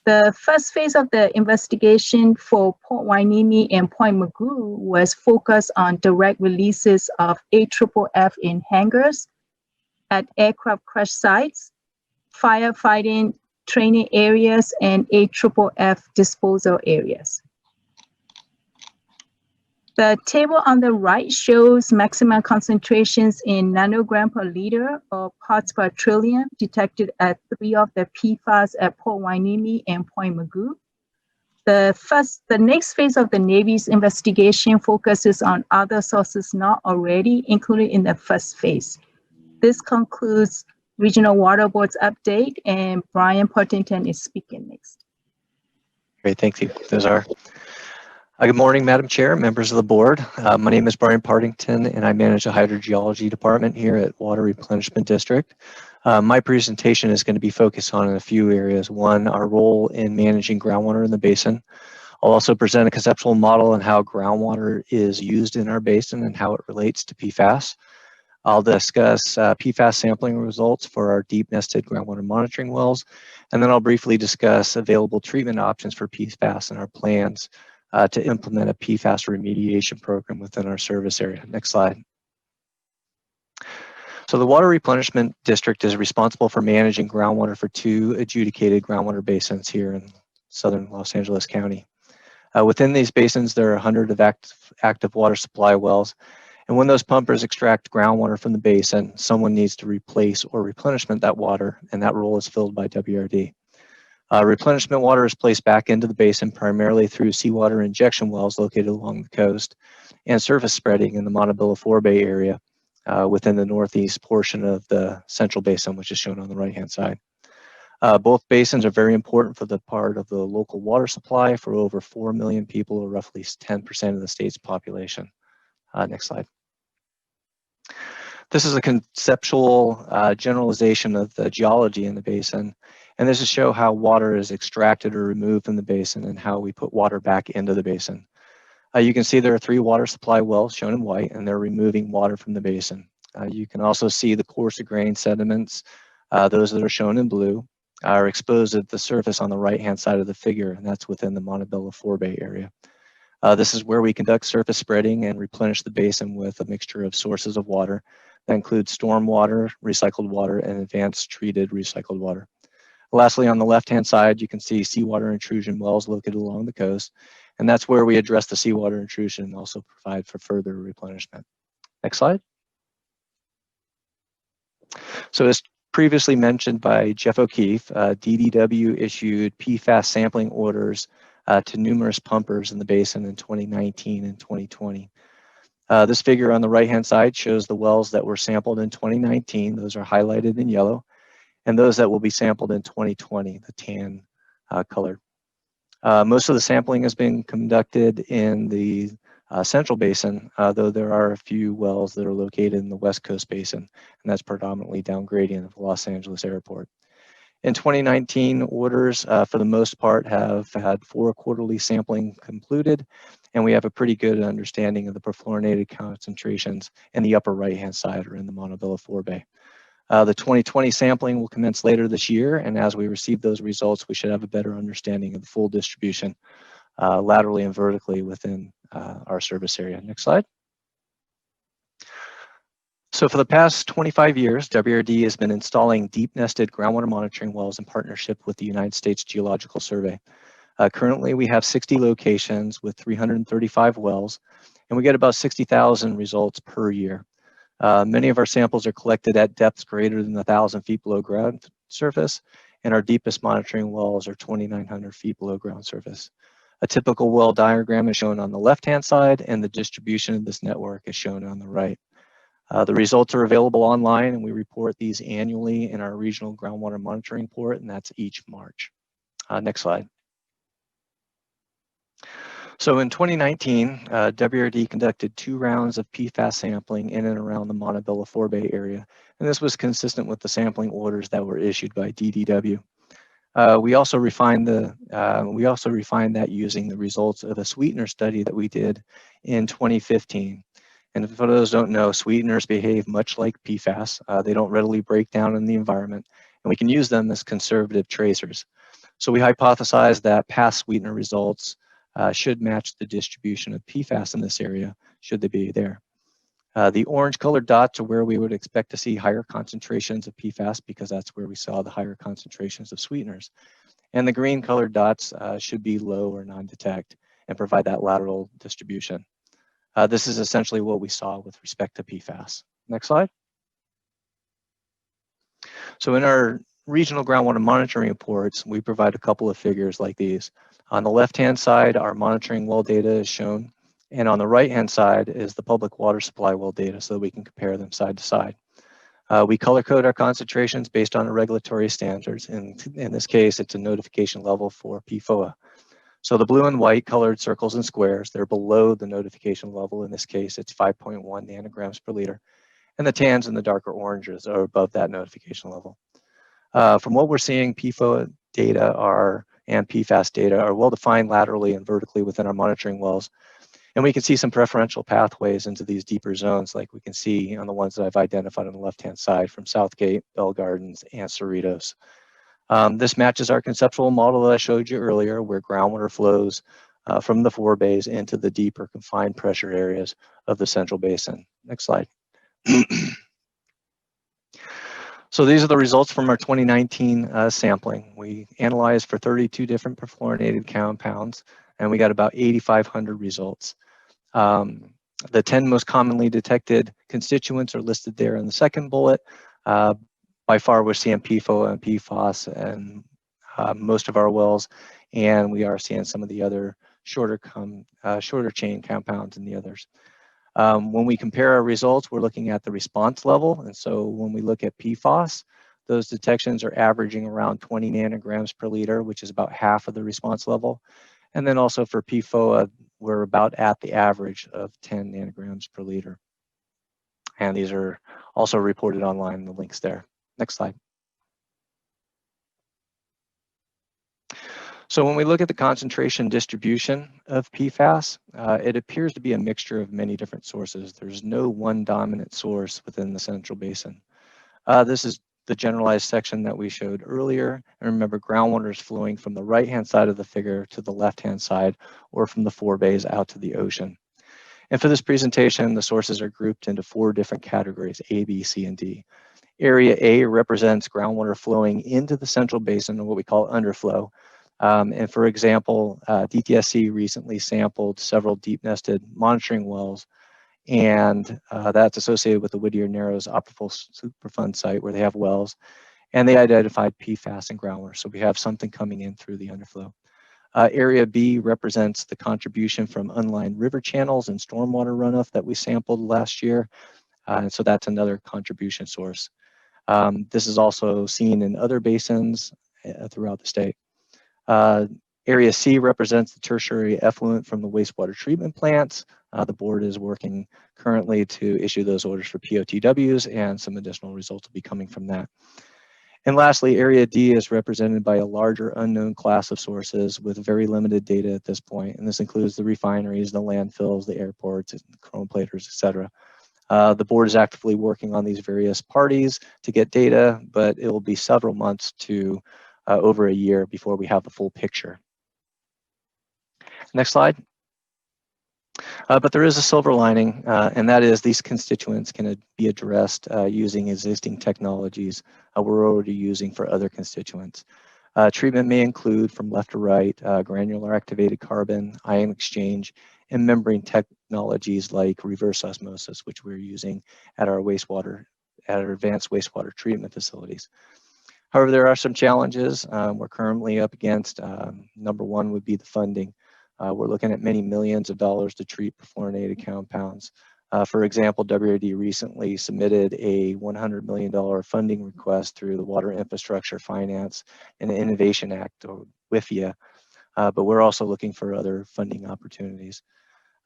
The first phase of the investigation for Port Hueneme and Point Mugu was focused on direct releases of AFFF in hangars, at aircraft crush sites, firefighting training areas, and AFFF disposal areas. The table on the right shows maximum concentrations in nanogram per liter or parts per trillion detected at 3 of the PFAS at Port Hueneme and Point Mugu. The next phase of the Navy's investigation focuses on other sources not already included in the first phase. This concludes Regional Water Board's update, and Brian Partington is speaking next. Great, thank you. Those are. Good morning, Madam Chair, members of the board. My name is Brian Partington, and I manage the hydrogeology department here at Water Replenishment District. My presentation is going to be focused on a few areas. One, our role in managing groundwater in the basin. I'll also present a conceptual model on how groundwater is used in our basin and how it relates to PFAS. I'll discuss PFAS sampling results for our deep nested groundwater monitoring wells, and then I'll briefly discuss available treatment options for PFAS and our plans to implement a PFAS remediation program within our service area. Next slide. So the Water Replenishment District is responsible for managing groundwater for 2 adjudicated groundwater basins here in southern Los Angeles County. Within these basins, there are 100 of active water supply wells. And when those pumpers extract groundwater from the basin, someone needs to replace or replenishment that water, and that role is filled by WRD. Replenishment water is placed back into the basin primarily through seawater injection wells located along the coast and surface spreading in the Montebello Forebay area within the northeast portion of the central basin, which is shown on the right-hand side. Both basins are very important for the part of the local water supply for over 4 million people, or roughly 10% of the state's population. Next slide. This is a conceptual generalization of the geology in the basin, and this is to show how water is extracted or removed from the basin and how we put water back into the basin. You can see there are 3 water supply wells shown in white, and they're removing water from the basin. You can also see the coarser grain sediments, those that are shown in blue, are exposed at the surface on the right-hand side of the figure, and that's within the Montebello Forebay area. This is where we conduct surface spreading and replenish the basin with a mixture of sources of water that includes storm water, recycled water, and advanced treated recycled water. Lastly, on the left-hand side, you can see seawater intrusion wells located along the coast, and that's where we address the seawater intrusion and also provide for further replenishment. Next slide. So as previously mentioned by Jeff O'Keefe, DDW issued PFAS sampling orders to numerous pumpers in the basin in 2019 and 2020. This figure on the right-hand side shows the wells that were sampled in 2019. Those are highlighted in yellow, and those that will be sampled in 2020, the tan colored. Most of the sampling has been conducted in the Central Basin, though there are a few wells that are located in the West Coast Basin, and that's predominantly down gradient of Los Angeles Airport. In 2019, orders for the most part have had 4 quarterly sampling concluded, and we have a pretty good understanding of the perfluorinated concentrations in the upper right-hand side or in the Montebello Forebay. The 2020 sampling will commence later this year, and as we receive those results, we should have a better understanding of the full distribution laterally and vertically within our service area. Next slide. So for the past 25 years, WRD has been installing deep nested groundwater monitoring wells in partnership with the United States Geological Survey. Currently, we have 60 locations with 335 wells, and we get about 60,000 results per year. Many of our samples are collected at depths greater than 1,000 feet below ground surface, and our deepest monitoring wells are 2,900 feet below ground surface. A typical well diagram is shown on the left-hand side, and the distribution of this network is shown on the right. The results are available online, and we report these annually in our regional groundwater monitoring report, and that's each March. Next slide. So in 2019, WRD conducted 2 rounds of PFAS sampling in and around the Montebello Forebay area, and this was consistent with the sampling orders that were issued by DDW. We also refined that using the results of a sweetener study that we did in 2015. And for those who don't know, sweeteners behave much like PFAS. They don't readily break down in the environment, and we can use them as conservative tracers. So we hypothesized that past sweetener results should match the distribution of PFAS in this area, should they be there. The orange colored dots are where we would expect to see higher concentrations of PFAS because that's where we saw the higher concentrations of sweeteners. And the green colored dots should be low or non-detect and provide that lateral distribution. This is essentially what we saw with respect to PFAS. Next slide. So in our regional groundwater monitoring reports, we provide a couple of figures like these. On the left-hand side, our monitoring well data is shown, and on the right-hand side is the public water supply well data so that we can compare them side to side. We color code our concentrations based on regulatory standards. In this case, it's a notification level for PFOA. So the blue and white colored circles and squares, they're below the notification level. In this case, it's 5.1 nanograms per liter. and the tans and the darker oranges are above that notification level. From what we're seeing, PFOA data and PFAS data are well defined laterally and vertically within our monitoring wells. And we can see some preferential pathways into these deeper zones, like we can see on the ones that I've identified on the left-hand side from Southgate, Bell Gardens, and Cerritos. This matches our conceptual model that I showed you earlier, where groundwater flows from the forebays into the deeper confined pressure areas of the Central Basin. Next slide. So these are the results from our 2019 sampling. We analyzed for 32 different perfluorinated compounds, and we got about 8,500 results. The 10 most commonly detected constituents are listed there in the second bullet. By far, we're seeing PFOA and PFAS in most of our wells, and we are seeing some of the other shorter chain compounds in the others. When we compare our results, we're looking at the response level. And so when we look at PFAS, those detections are averaging around 20 nanograms per liter, which is about half of the response level. And then also for PFOA, we're about at the average of 10 nanograms per liter. And these are also reported online in the links there. Next slide. So when we look at the concentration distribution of PFAS, it appears to be a mixture of many different sources. There's no one dominant source within the Central Basin. This is the generalized section that we showed earlier. And remember, groundwater is flowing from the right-hand side of the figure to the left-hand side, or from the forebays out to the ocean. And for this presentation, the sources are grouped into 4 different categories, A, B, C, and D. Area A represents groundwater flowing into the Central Basin, or what we call underflow. And for example, DTSC recently sampled several deep nested monitoring wells, and that's associated with the Whittier Narrows Aquifer Superfund site where they have wells, and they identified PFAS in groundwater. So we have something coming in through the underflow. Area B represents the contribution from unlined river channels and stormwater runoff that we sampled last year. And so that's another contribution source. This is also seen in other basins throughout the state. Area C represents the tertiary effluent from the wastewater treatment plants. The board is working currently to issue those orders for POTWs, and some additional results will be coming from that. And lastly, Area D is represented by a larger unknown class of sources with very limited data at this point. And this includes the refineries, the landfills, the airports, chrome platers, et cetera. The board is actively working on these various parties to get data, but it will be several months to over a year before we have the full picture. Next slide. But there is a silver lining, and that is these constituents can be addressed using existing technologies we're already using for other constituents. Treatment may include, from left to right, granular activated carbon, ion exchange, and membrane technologies like reverse osmosis, which we're using at our advanced wastewater treatment facilities. However, there are some challenges we're currently up against. Number one would be the funding. We're looking at many millions of dollars to treat perfluorinated compounds. For example, WRD recently submitted a $100 million funding request through the Water Infrastructure Finance and Innovation Act, or WIFIA, but we're also looking for other funding opportunities.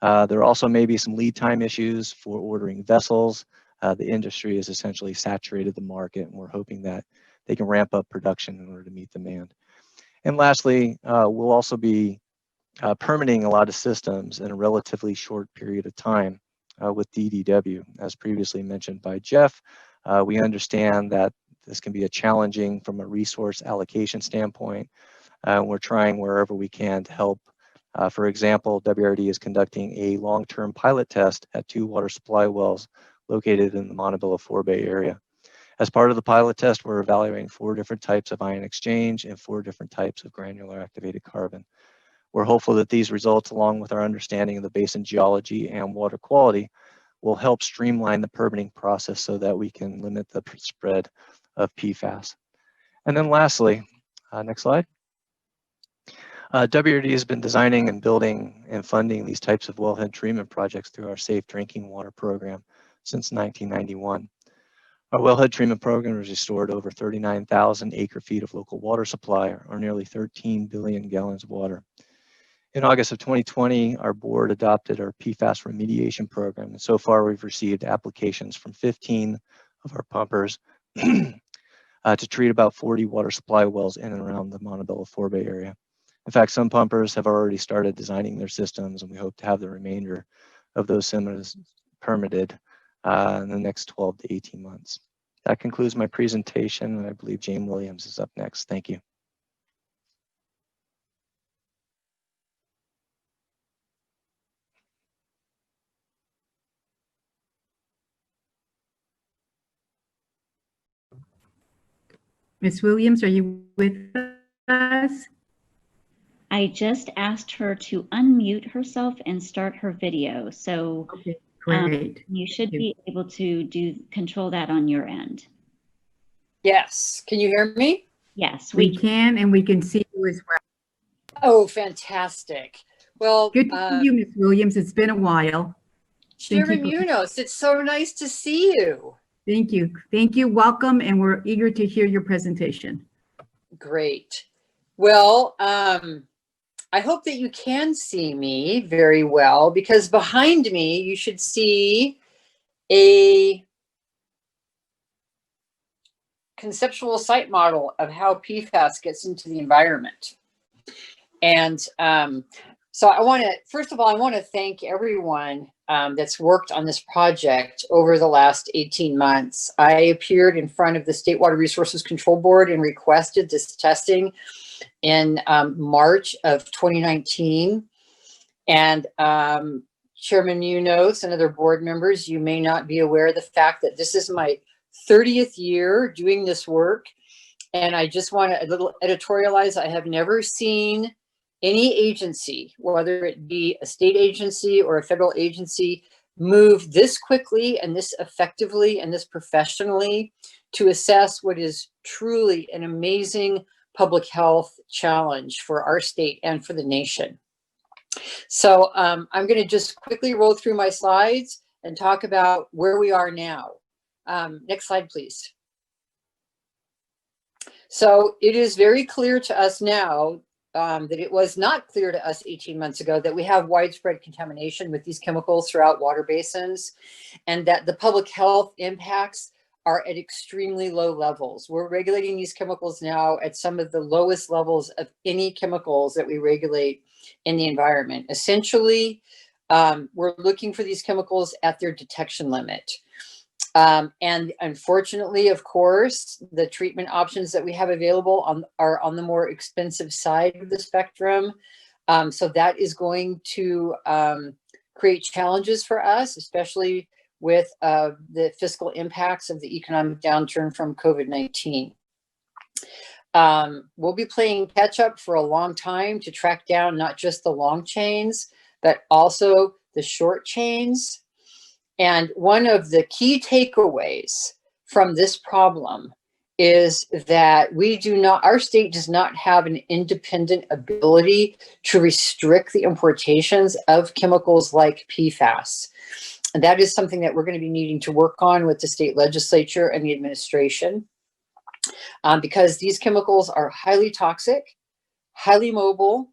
There also may be some lead time issues for ordering vessels. The industry has essentially saturated the market, and we're hoping that they can ramp up production in order to meet demand. And lastly, we'll also be permitting a lot of systems in a relatively short period of time with DDW. As previously mentioned by Jeff, we understand that this can be a challenging from a resource allocation standpoint. We're trying wherever we can to help. For example, WRD is conducting a long-term pilot test at 2 water supply wells located in the Montebello Forebay area. As part of the pilot test, we're evaluating 4 different types of ion exchange and 4 different types of granular activated carbon. We're hopeful that these results, along with our understanding of the basin geology and water quality, will help streamline the permitting process so that we can limit the spread of PFAS. And then lastly, next slide. WRD has been designing and building and funding these types of wellhead treatment projects through our Safe Drinking Water program since 1991. Our wellhead treatment program has restored over 39,000 acre-feet of local water supply, or nearly 13 billion gallons of water. In August of 2020, our board adopted our PFAS remediation program. And so far, we've received applications from 15 of our pumpers to treat about 40 water supply wells in and around the Montebello Forebay area. In fact, some pumpers have already started designing their systems, and we hope to have the remainder of those systems permitted in the next 12 to 18 months. That concludes my presentation, and I believe Jane Williams is up next. Thank you. Ms. Williams, are you with us? I just asked her to unmute herself and start her video. So Okay, great. you should be able to control that on your end. Yes. Can you hear me? Yes, We can, and we can see you as well. Oh, fantastic. Well, Good to see you, Ms. Williams. It's been a while. Chairman Munoz, it's so nice to see you. Thank you. Thank you. Welcome, and we're eager to hear your presentation. Great. Well, I hope that you can see me very well, because behind me, you should see a conceptual site model of how PFAS gets into the environment. And so I want to, first of all, I want to thank everyone that's worked on this project over the last 18 months. I appeared in front of the State Water Resources Control Board and requested this testing in March of 2019. And Chairman Munoz and other board members, you may not be aware of the fact that this is my 30th year doing this work. And I just want to a little editorialize. I have never seen any agency, whether it be a state agency or a federal agency, move this quickly and this effectively and this professionally to assess what is truly an amazing public health challenge for our state and for the nation. So I'm going to just quickly roll through my slides and talk about where we are now. Next slide, please. So it is very clear to us now that it was not clear to us 18 months ago that we have widespread contamination with these chemicals throughout water basins, and that the public health impacts are at extremely low levels. We're regulating these chemicals now at some of the lowest levels of any chemicals that we regulate in the environment. Essentially, we're looking for these chemicals at their detection limit. And unfortunately, of course, the treatment options that we have available are on the more expensive side of the spectrum. So that is going to create challenges for us, especially with the fiscal impacts of the economic downturn from COVID-19. We'll be playing catch up for a long time to track down not just the long chains, but also the short chains. And one of the key takeaways from this problem is that our state does not have an independent ability to restrict the importations of chemicals like PFAS. And that is something that we're going to be needing to work on with the state legislature and the administration, because these chemicals are highly toxic, highly mobile.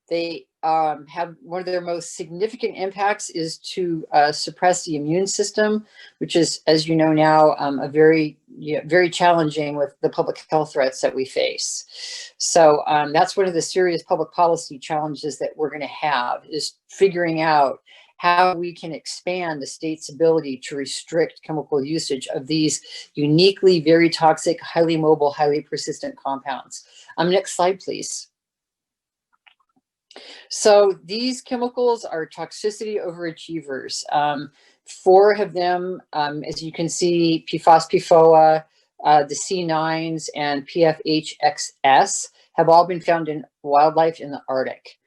They have one of their most significant impacts is to suppress the immune system, which is, as you know now, very challenging with the public health threats that we face. So that's one of the serious public policy challenges that we're going to have, is figuring out how we can expand the state's ability to restrict chemical usage of these uniquely very toxic, highly mobile, highly persistent compounds. Next slide, please. So these chemicals are toxicity overachievers. 4 of them, as you can see, PFAS, PFOA, the C9s, and PFHXS have all been found in wildlife in the Arctic.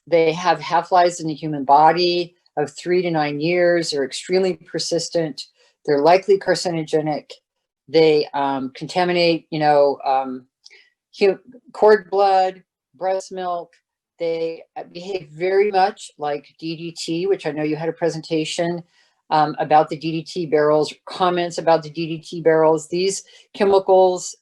They have half-lives in the human body of 3 to 9 years. They're extremely persistent. They're likely carcinogenic. They contaminate, cord blood, breast milk. They behave very much like DDT, which I know you had a presentation about the DDT barrels, comments about the DDT barrels. These chemicals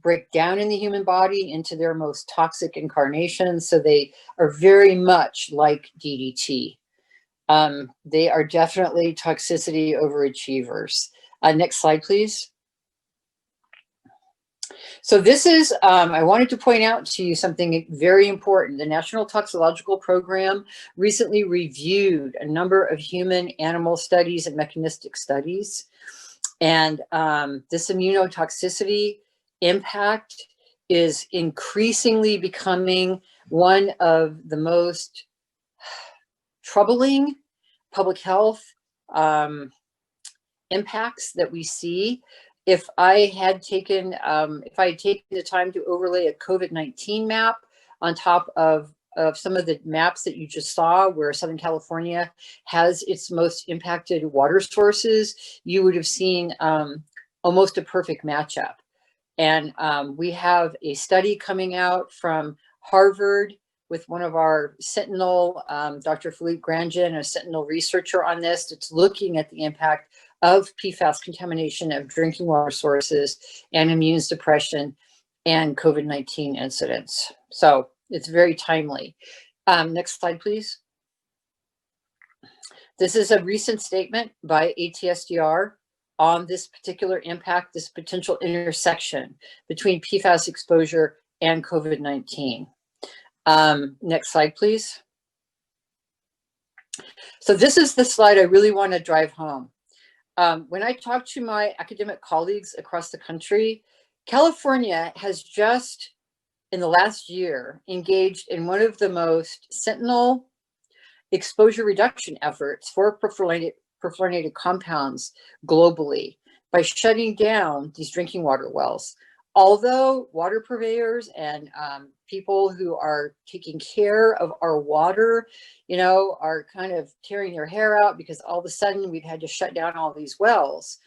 break down in the human body into their most toxic incarnations. So they are very much like DDT. They are definitely toxicity overachievers. Next slide, please. So this is, I wanted to point out to you something very important. The National Toxicological Program recently reviewed a number of human animal studies and mechanistic studies. And this immunotoxicity impact is increasingly becoming one of the most troubling public health impacts that we see. If I had taken the time to overlay a COVID-19 map on top of some of the maps that you just saw where Southern California has its most impacted water sources, you would have seen almost a perfect matchup. And we have a study coming out from Harvard with one of our Sentinel, Dr. Philippe Grandjean, a Sentinel researcher on this. It's looking at the impact of PFAS contamination of drinking water sources and immune suppression and COVID-19 incidents. So it's very timely. Next slide, please. This is a recent statement by ATSDR on this particular impact, this potential intersection between PFAS exposure and COVID-19. Next slide, please. So this is the slide I really want to drive home. When I talk to my academic colleagues across the country, California has just, in the last year, engaged in one of the most sentinel exposure reduction efforts for perfluorinated compounds globally by shutting down these drinking water wells. Although water purveyors and people who are taking care of our water, you know, are kind of tearing their hair out because all of a sudden we've had to shut down all these wells,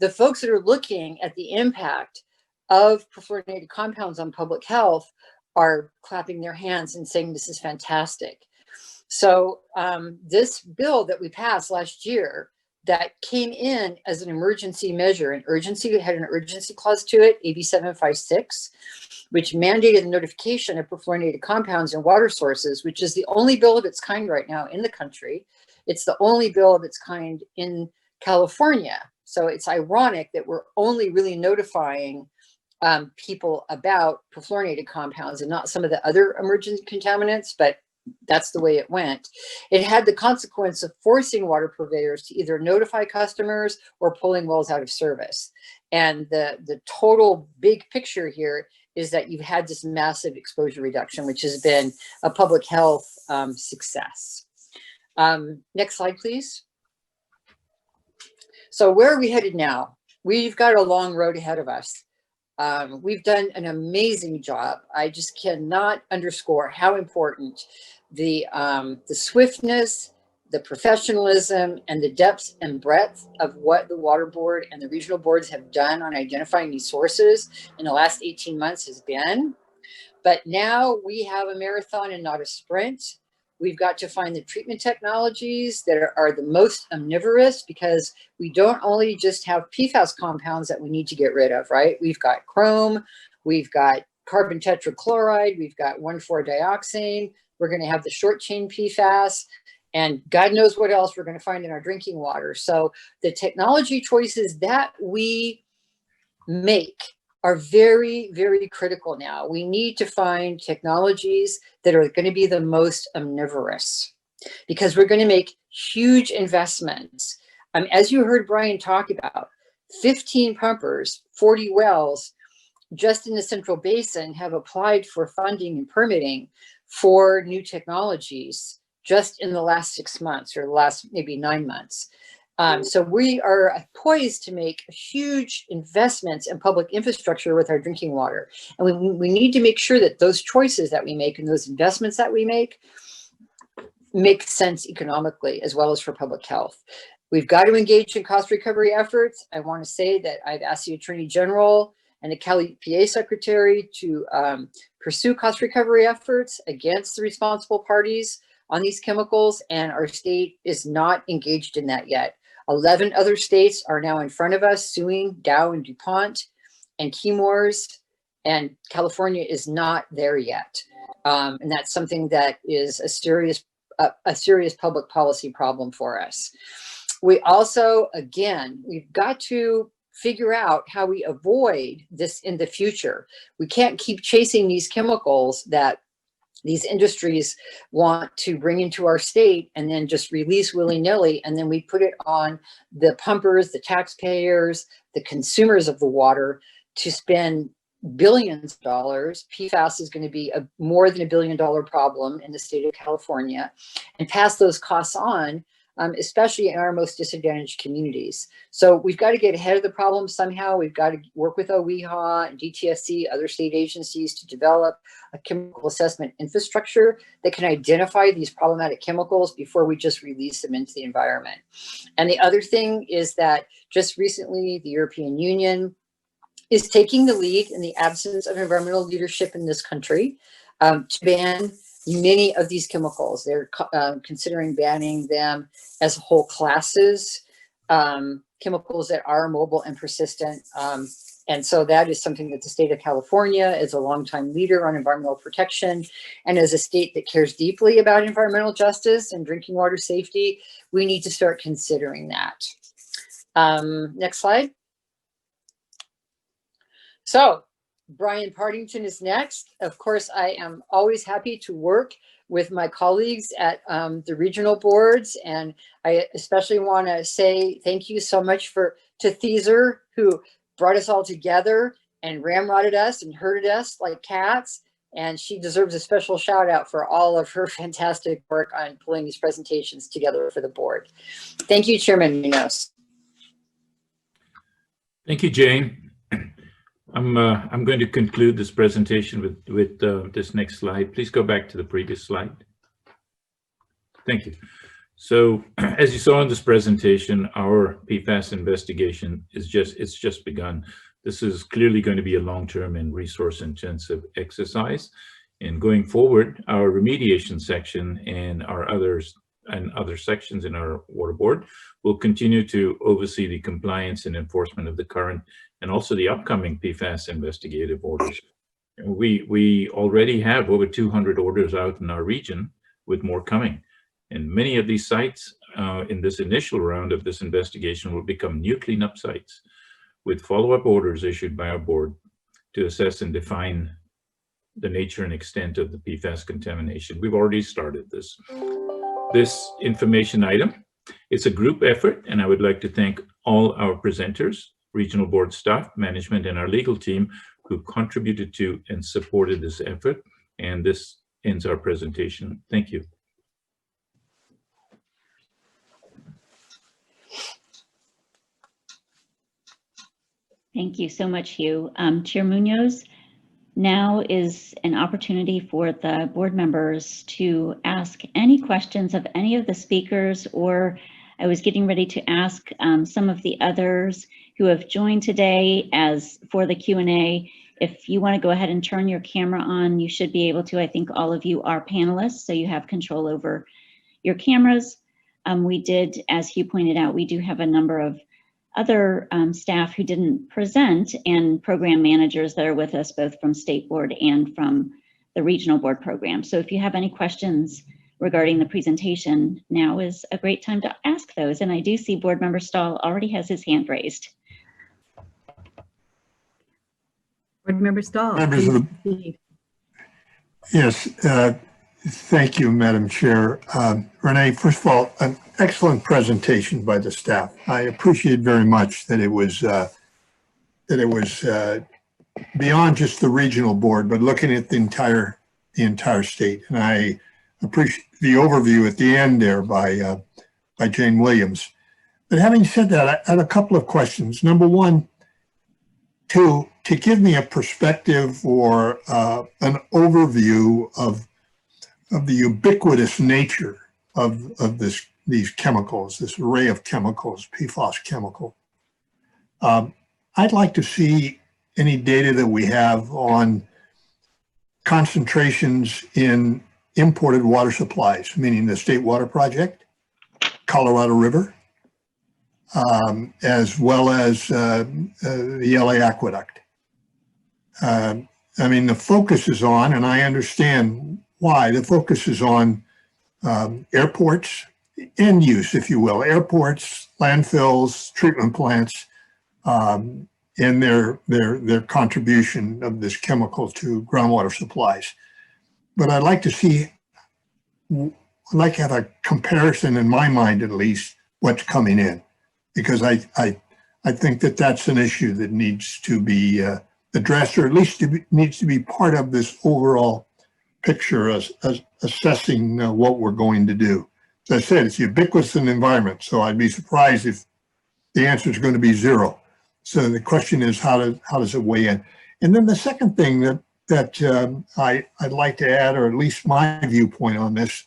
the folks that are looking at the impact of perfluorinated compounds on public health are clapping their hands and saying this is fantastic. So this bill that we passed last year that came in as an emergency measure, it had an urgency clause to it, AB 756, which mandated the notification of perfluorinated compounds in water sources, which is the only bill of its kind right now in the country. It's the only bill of its kind in California. So it's ironic that we're only really notifying people about perfluorinated compounds and not some of the other emergent contaminants, but that's the way it went. It had the consequence of forcing water purveyors to either notify customers or pulling wells out of service. And the total big picture here is that you've had this massive exposure reduction, which has been a public health success. Next slide, please. So where are we headed now? We've got a long road ahead of us. We've done an amazing job. I just cannot underscore how important the swiftness, the professionalism, and the depth and breadth of what the Water Board and the regional boards have done on identifying these sources in the last 18 months has been. But now we have a marathon and not a sprint. We've got to find the treatment technologies that are the most omnivorous, because we don't only just have PFAS compounds that we need to get rid of, right? We've got chrome, we've got carbon tetrachloride, we've got 1,4-dioxane, we're going to have the short chain PFAS, and God knows what else we're going to find in our drinking water. So the technology choices that we make are very, very critical now. We need to find technologies that are going to be the most omnivorous, because we're going to make huge investments. As you heard Brian talk about, 15 pumpers, 40 wells, just in the Central Basin have applied for funding and permitting for new technologies just in the last 6 months, or the last maybe 9 months. So we are poised to make huge investments in public infrastructure with our drinking water. And we need to make sure that those choices that we make and those investments that we make sense economically as well as for public health. We've got to engage in cost recovery efforts. I want to say that I've asked the Attorney General and the Cali EPA Secretary to pursue cost recovery efforts against the responsible parties on these chemicals, and our state is not engaged in that yet. 11 other states are now in front of us suing Dow and DuPont and Chemours And California is not there yet. And that's something that is a serious public policy problem for us. We also, again, we've got to figure out how we avoid this in the future. We can't keep chasing these chemicals that these industries want to bring into our state and then just release willy-nilly, and then we put it on the pumpers, the taxpayers, the consumers of the water to spend billions of dollars. PFAS is going to be more than $1 billion problem in the state of California, and pass those costs on, especially in our most disadvantaged communities. So we've got to get ahead of the problem somehow. We've got to work with OEHA and DTSC, other state agencies, to develop a chemical assessment infrastructure that can identify these problematic chemicals before we just release them into the environment. And the other thing is that just recently, the European Union is taking the lead in the absence of environmental leadership in this country to ban many of these chemicals. They're considering banning them as whole classes, chemicals that are mobile and persistent. And so that is something that the state of California, as a longtime leader on environmental protection, and as a state that cares deeply about environmental justice and drinking water safety, we need to start considering that. Next slide. So Brian Partington is next. Of course, I am always happy to work with my colleagues at the regional boards. And I especially want to say thank you so much to Theeser, who brought us all together and ramrodded us and herded us like cats. And she deserves a special shout out for all of her fantastic work on pulling these presentations together for the board. Thank you, Chairman Munoz. Thank you, Jane. I'm going to conclude this presentation with this next slide. Please go back to the previous slide. Thank you. So, as you saw in this presentation, our PFAS investigation is just begun. This is clearly going to be a long-term and resource-intensive exercise. And going forward, our remediation section and our other sections in our water board will continue to oversee the compliance and enforcement of the current and also the upcoming PFAS investigative orders. We already have over 200 orders out in our region, with more coming. And many of these sites in this initial round of this investigation will become new cleanup sites, with follow-up orders issued by our board to assess and define the nature and extent of the PFAS contamination. We've already started this. This information item, it's a group effort, and I would like to thank all our presenters, regional board staff, management, and our legal team who contributed to and supported this effort. And this ends our presentation. Thank you. Thank you so much, Hugh. Chair Munoz, now is an opportunity for the board members to ask any questions of any of the speakers, or I was getting ready to ask some of the others who have joined today as for the Q&A. If you want to go ahead and turn your camera on, you should be able to. I think all of you are panelists, so you have control over your cameras. We did, as Hugh pointed out, we do have a number of other staff who didn't present and program managers that are with us, both from State Board and from the Regional Board program. So if you have any questions regarding the presentation, now is a great time to ask those. And I do see Board Member Stahl already has his hand raised. Board Member Stahl. Members of the, yes, thank you, Madam Chair. Renee, first of all, an excellent presentation by the staff. I appreciate very much that it was beyond just the regional board, but looking at the entire state. And I appreciate the overview at the end there by Jane Williams. But having said that, I had a couple of questions. Number one, to give me a perspective or an overview of the ubiquitous nature of these chemicals, this array of chemicals, PFAS chemical. I'd like to see any data that we have on concentrations in imported water supplies, meaning the State Water Project, Colorado River, as well as the LA Aqueduct. I mean, the focus is on, and I understand why, the focus is on airports, end use, if you will, airports, landfills, treatment plants, and their contribution of this chemical to groundwater supplies. But I'd like to see, I'd like to have a comparison in my mind, at least, what's coming in, because I think that that's an issue that needs to be addressed, or at least needs to be part of this overall picture as assessing what we're going to do. As I said, it's ubiquitous in the environment, so I'd be surprised if the answer is going to be zero. So the question is, how does it weigh in? And then the second thing that I'd like to add, or at least my viewpoint on this,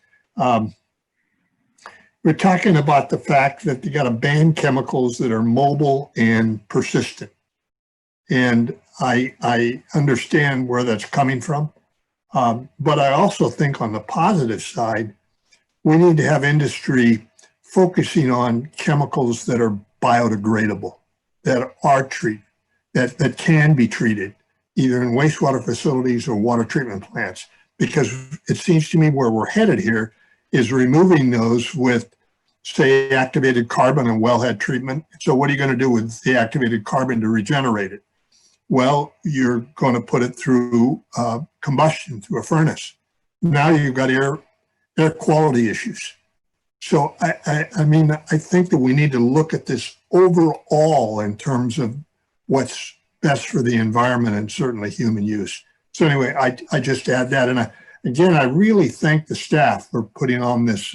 we're talking about the fact that you got to ban chemicals that are mobile and persistent. And I understand where that's coming from. But I also think on the positive side, we need to have industry focusing on chemicals that are biodegradable, that are treated, that can be treated, either in wastewater facilities or water treatment plants. Because it seems to me where we're headed here is removing those with, say, activated carbon and wellhead treatment. So what are you going to do with the activated carbon to regenerate it? Well, you're going to put it through combustion, through a furnace. Now you've got air quality issues. So I mean, I think that we need to look at this overall in terms of what's best for the environment and certainly human use. So anyway, I just add that. And again, I really thank the staff for putting on this,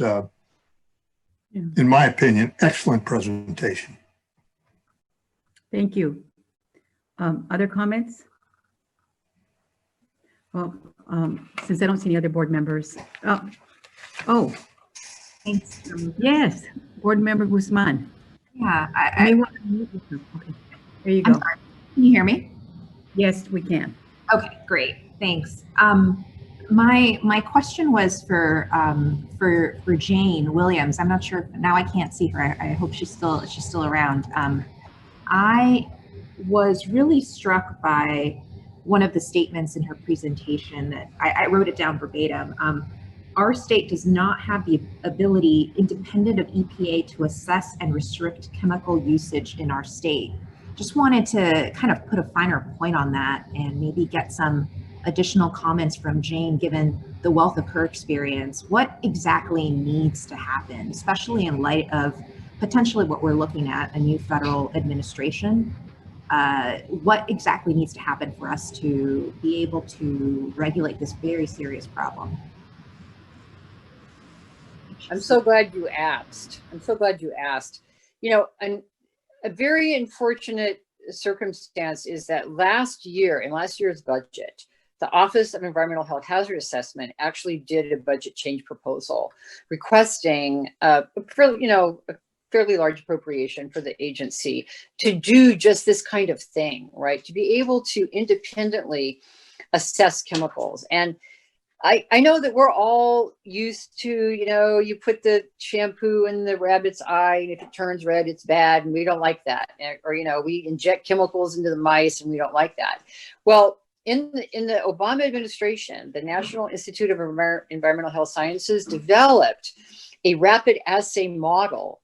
in my opinion, excellent presentation. Thank you. Other comments? Well, since I don't see any other board members. Oh, Thanks. yes, Board Member Guzman. Yeah, Okay, there you I'm go. sorry. Can you hear me? Yes, we can. Okay, great. Thanks. My question was for Jane Williams. I'm not sure now. I can't see her. I hope she's still around. I was really struck by one of the statements in her presentation that I wrote it down verbatim. Our state does not have the ability, independent of EPA, to assess and restrict chemical usage in our state. Just wanted to kind of put a finer point on that and maybe get some additional comments from Jane, given the wealth of her experience. What exactly needs to happen, especially in light of potentially what we're looking at, a new federal administration? What exactly needs to happen for us to be able to regulate this very serious problem? I'm so glad you asked. You know, a very unfortunate circumstance is that last year, in last year's budget, the Office of Environmental Health Hazard Assessment actually did a budget change proposal requesting a fairly large appropriation for the agency to do just this kind of thing, right? To be able to independently assess chemicals. And I know that we're all used to, you put the shampoo in the rabbit's eye, and if it turns red, it's bad, and we don't like that. Or, we inject chemicals into the mice, and we don't like that. Well, in the Obama administration, the National Institute of Environmental Health Sciences developed a rapid assay model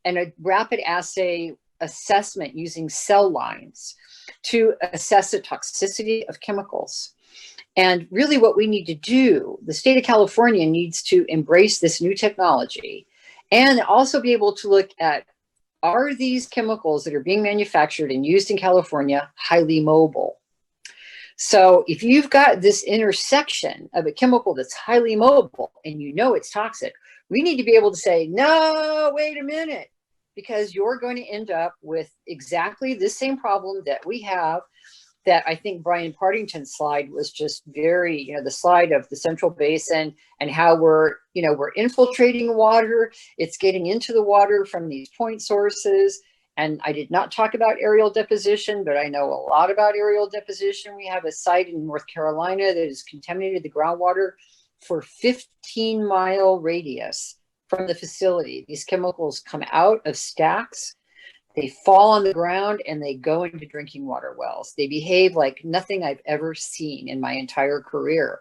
and a rapid assay assessment using cell lines to assess the toxicity of chemicals. And really what we need to do, the state of California needs to embrace this new technology and also be able to look at, are these chemicals that are being manufactured and used in California highly mobile? So if you've got this intersection of a chemical that's highly mobile and it's toxic, we need to be able to say, no, wait a minute, because you're going to end up with exactly the same problem that we have, that I think Brian Partington's slide was just very, the slide of the Central Basin and how we're infiltrating water. It's getting into the water from these point sources. And I did not talk about aerial deposition, but I know a lot about aerial deposition. We have a site in North Carolina that has contaminated the groundwater for 15-mile radius from the facility. These chemicals come out of stacks They fall on the ground and they go into drinking water wells. They behave like nothing I've ever seen in my entire career.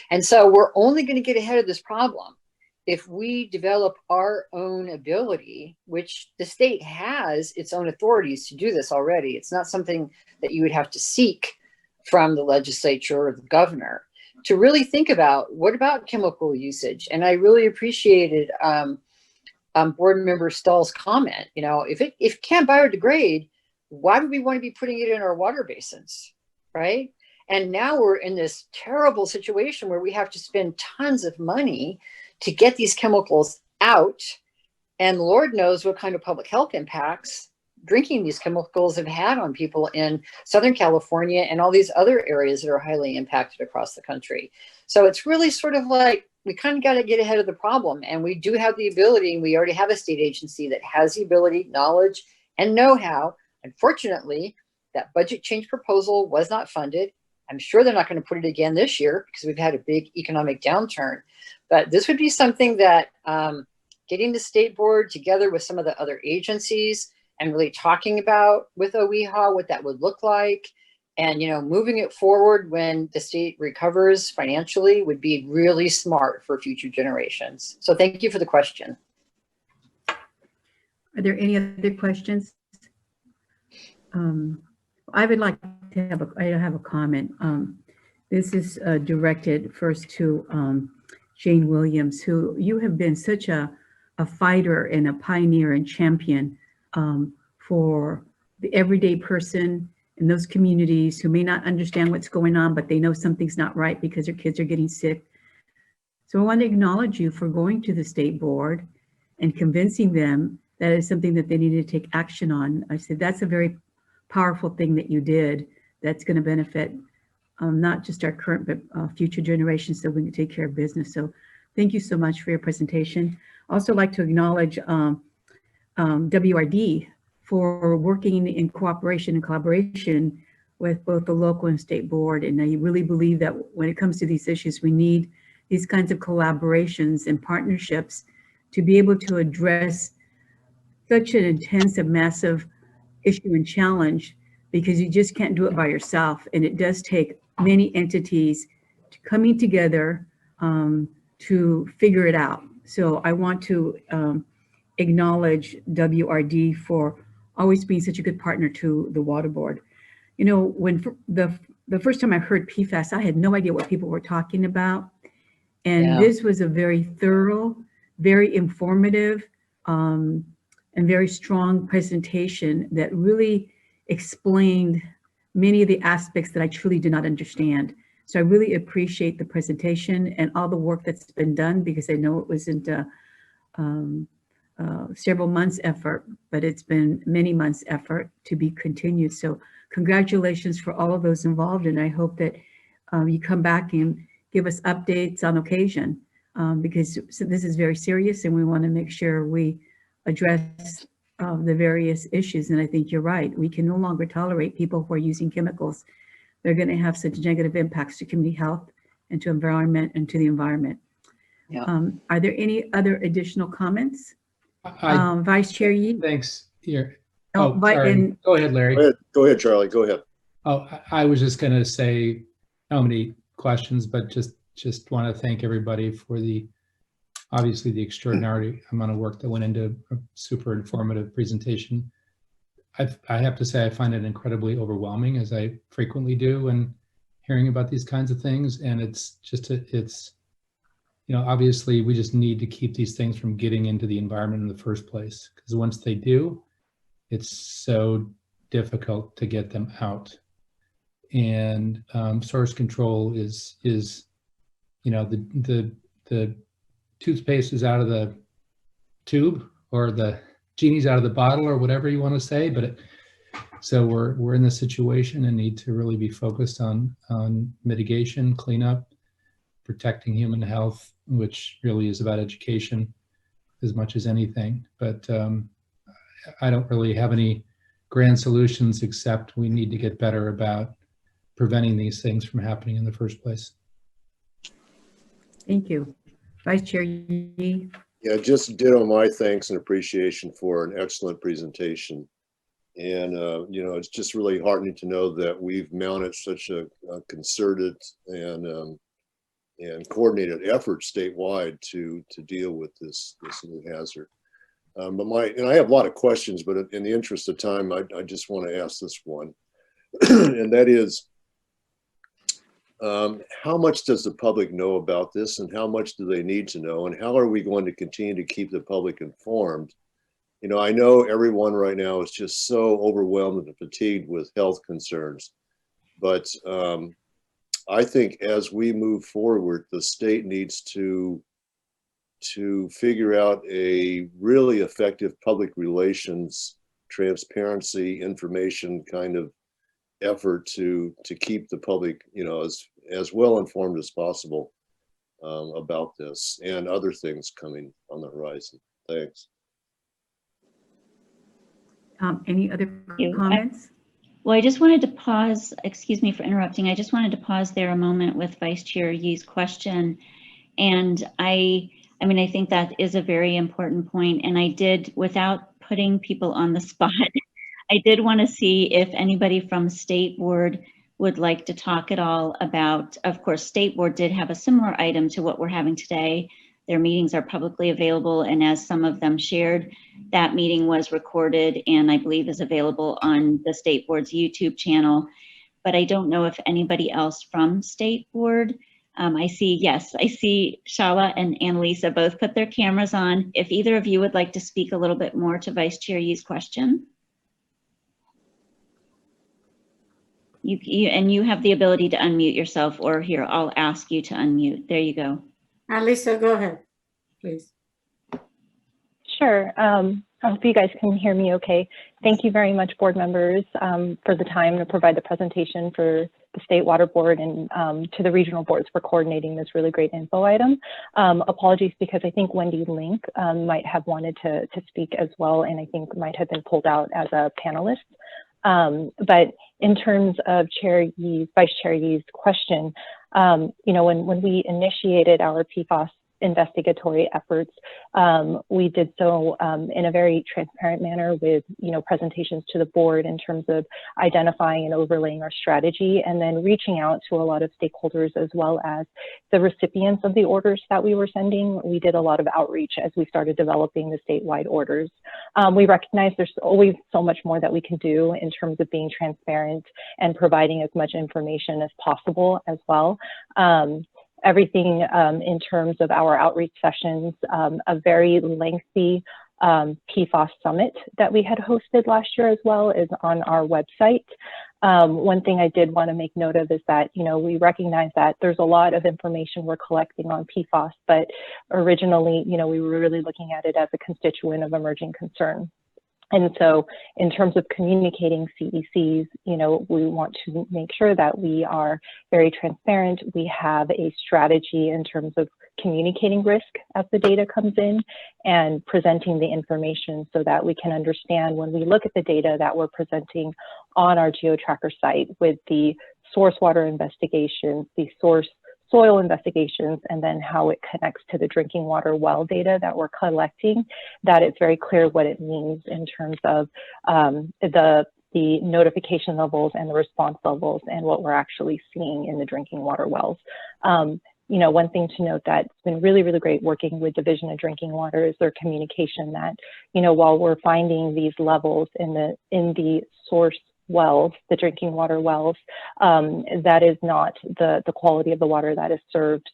And so we're only going to get ahead of this problem if we develop our own ability, which the state has its own authorities to do this already. It's not something that you would have to seek from the legislature or the governor, to really think about what about chemical usage. And I really appreciated Board Member Stahl's comment. You know, if it can't biodegrade, why would we want to be putting it in our water basins, right? And now we're in this terrible situation where we have to spend tons of money to get these chemicals out. And Lord knows what kind of public health impacts drinking these chemicals have had on people in Southern California and all these other areas that are highly impacted across the country. So it's really sort of like, we kind of got to get ahead of the problem. And we do have the ability, and we already have a state agency that has the ability, knowledge, and know-how. Unfortunately, that budget change proposal was not funded. I'm sure they're not going to put it again this year because we've had a big economic downturn. But this would be something that getting the state board together with some of the other agencies and really talking about with OEHA what that would look like, and, you know, moving it forward when the state recovers financially would be really smart for future generations. So thank you for the question. Are there any other questions? I would like to have a comment. This is directed first to Jane Williams, who you have been such a fighter and a pioneer and champion for the everyday person in those communities who may not understand what's going on, but they know something's not right because their kids are getting sick. So I want to acknowledge you for going to the state board and convincing them that it's something that they needed to take action on. I said, that's a very powerful thing that you did that's going to benefit not just our current, but future generations, so we can take care of business. So thank you so much for your presentation. I also like to acknowledge WRD for working in cooperation and collaboration with both the local and state board. And I really believe that when it comes to these issues, we need these kinds of collaborations and partnerships to be able to address such an intense and massive issue and challenge, because you just can't do it by yourself. And it does take many entities coming together to figure it out. So I want to acknowledge WRD for always being such a good partner to the water board. You know, when the first time I heard PFAS, I had no idea what people were talking about. And this was a very thorough, very informative, and very strong presentation that really explained many of the aspects that I truly did not understand. So I really appreciate the presentation and all the work that's been done, because I know it wasn't several months effort, but it's been many months effort to be continued. So congratulations for all of those involved. And I hope that you come back and give us updates on occasion, because this is very serious and we want to make sure we address the various issues. And I think you're right. We can no longer tolerate people who are using chemicals. They're going to have such negative impacts to community health and to environment and to the environment. Are there any other additional comments? Vice Chair Yee? Thanks. Here. Sorry. Go ahead, Larry. Go ahead, Charlie. Go ahead. Oh, I was just going to say how many questions, but just want to thank everybody for obviously the extraordinary amount of work that went into a super informative presentation. I have to say I find it incredibly overwhelming, as I frequently do, when hearing about these kinds of things. And it's you know, obviously we just need to keep these things from getting into the environment in the first place, because once they do, it's so difficult to get them out. And source control is you know, the toothpaste is out of the tube, or the genie's out of the bottle, or whatever you want to say. But so we're in this situation and need to really be focused on mitigation, cleanup, protecting human health, which really is about education as much as anything. But I don't really have any grand solutions, except we need to get better about preventing these things from happening in the first place. Thank you. Vice Chair Yee? Yeah, just ditto my thanks and appreciation for an excellent presentation. And, you know, it's just really heartening to know that we've mounted such a concerted and coordinated effort statewide to deal with this new hazard. And I have a lot of questions, but in the interest of time, I just want to ask this one, and that is, how much does the public know about this, and how much do they need to know, and how are we going to continue to keep the public informed? You know, I know everyone right now is just so overwhelmed and fatigued with health concerns, but I think as we move forward, the state needs to figure out a really effective public relations, transparency, information kind of effort to keep the public, you know, as well informed as possible about this and other things coming on the horizon. Thanks. Any other comments? Well, I just wanted to pause, excuse me for interrupting. I just wanted to pause there a moment with Vice Chair Yee's question. And I mean, I think that is a very important point. And I did, without putting people on the spot, I did want to see if anybody from State Board would like to talk at all about, of course, State Board did have a similar item to what we're having today. Their meetings are publicly available, and as some of them shared, that meeting was recorded and I believe is available on the State Board's YouTube channel. But I don't know if anybody else from State Board, I see Shala and Annalisa both put their cameras on. If either of you would like to speak a little bit more to Vice Chair Yee's question. You have the ability to unmute yourself, or here, I'll ask you to unmute. There you go. Alisa, go ahead, please. Sure. I hope you guys can hear me okay. Thank you very much, board members, for the time to provide the presentation for the State Water Board and to the regional boards for coordinating this really great info item. Apologies because I think Wendy Link might have wanted to speak as well, and I think might have been pulled out as a panelist. But in terms of Vice Chair Yee's question, you know, when we initiated our PFAS investigatory efforts, we did so in a very transparent manner with, you know, presentations to the board in terms of identifying and overlaying our strategy, and then reaching out to a lot of stakeholders as well as the recipients of the orders that we were sending. We did a lot of outreach as we started developing the statewide orders. We recognize there's always so much more that we can do in terms of being transparent and providing as much information as possible as well. Everything in terms of our outreach sessions, a very lengthy PFAS summit that we had hosted last year as well is on our website. One thing I did want to make note of is that, you know, we recognize that there's a lot of information we're collecting on PFAS, but originally, you know, we were really looking at it as a constituent of emerging concern. And so in terms of communicating CECs, you know, we want to make sure that we are very transparent. We have a strategy in terms of communicating risk as the data comes in and presenting the information so that we can understand when we look at the data that we're presenting on our GeoTracker site with the source water investigations, the source soil investigations, and then how it connects to the drinking water well data that we're collecting, that it's very clear what it means in terms of the notification levels and the response levels and what we're actually seeing in the drinking water wells. You know, one thing to note that's been really, really great working with Division of Drinking Water is their communication that, you know, while we're finding these levels in the source wells, the drinking water wells, that is not the quality of the water that is served,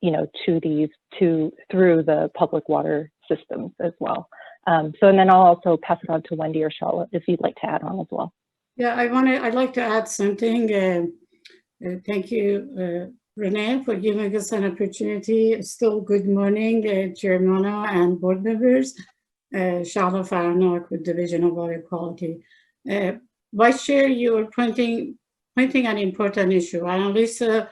you know, through the public water systems as well. And then I'll also pass it on to Wendy or Charlotte if you'd like to add on as well. Yeah, I'd like to add something. Thank you, Renee, for giving us an opportunity. Still good morning, Chair Mono and board members. Charlotte Farnock with Division of Water Quality. Vice Chair, you were pointing an important issue. Annalisa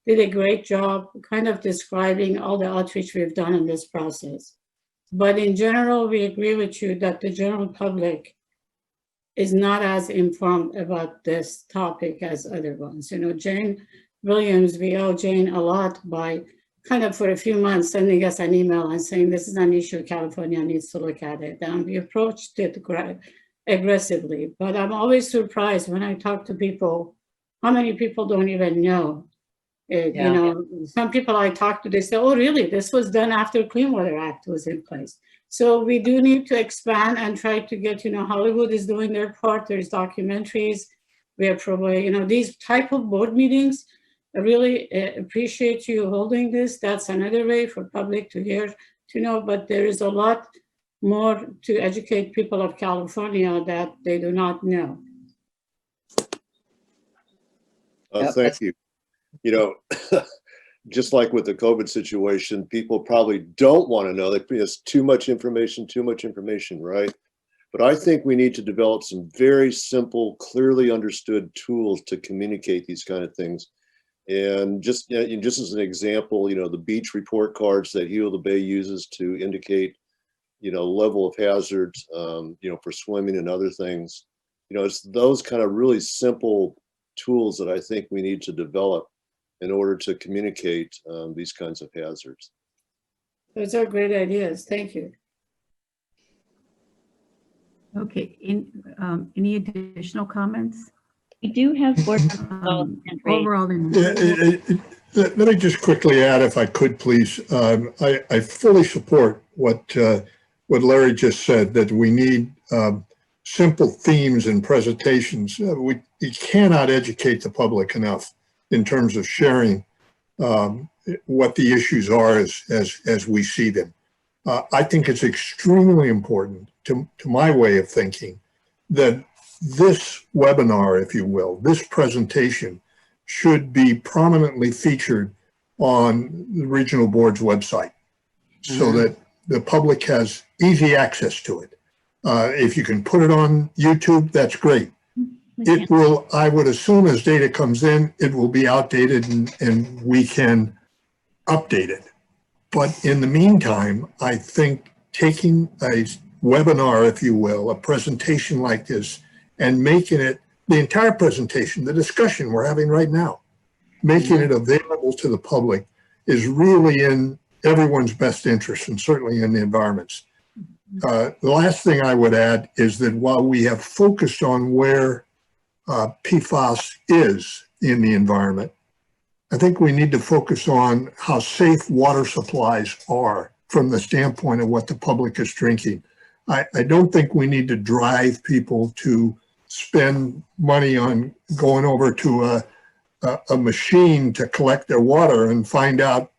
did a great job kind of describing all the outreach we've done in this process. But in general, we agree with you that the general public is not as informed about this topic as other ones. You know, Jane Williams, we owe Jane a lot by kind of for a few months sending us an email and saying this is an issue California needs to look at it. And we approached it aggressively. But I'm always surprised when I talk to people, how many people don't even know. You know, some people I talk to, they say, oh, really? This was done after Clean Water Act was in place. So we do need to expand and try to get, you know, Hollywood is doing their part. There's documentaries. We are probably, you know, these type of board meetings. I really appreciate you holding this. That's another way for public to hear, to know, but there is a lot more to educate people of California that they do not know. Thank you. You know, just like with the COVID situation, people probably don't want to know. There's too much information, right? But I think we need to develop some very simple, clearly understood tools to communicate these kind of things. And just as an example, you know, the beach report cards that Heal the Bay uses to indicate, you know, level of hazards, you know, for swimming and other things. You know, it's those kind of really simple tools that I think we need to develop in order to communicate these kinds of hazards. Those are great ideas. Thank you. Okay, any additional comments? We do have board overall. Let me just quickly add, if I could, please. I fully support what Larry just said, that we need simple themes and presentations. We cannot educate the public enough in terms of sharing what the issues are as we see them. I think it's extremely important to my way of thinking that this webinar, if you will, this presentation should be prominently featured on the regional board's website so that the public has easy access to it. If you can put it on YouTube, that's great. It will, I would assume, as data comes in, it will be outdated and we can update it. But in the meantime, I think taking a webinar, if you will, a presentation like this, and making it the entire presentation, the discussion we're having right now, making it available to the public is really in everyone's best interest, and certainly in the environment's. The last thing I would add is that while we have focused on where PFAS is in the environment, I think we need to focus on how safe water supplies are from the standpoint of what the public is drinking. I don't think we need to drive people to spend money on going over to a machine to collect their water and find out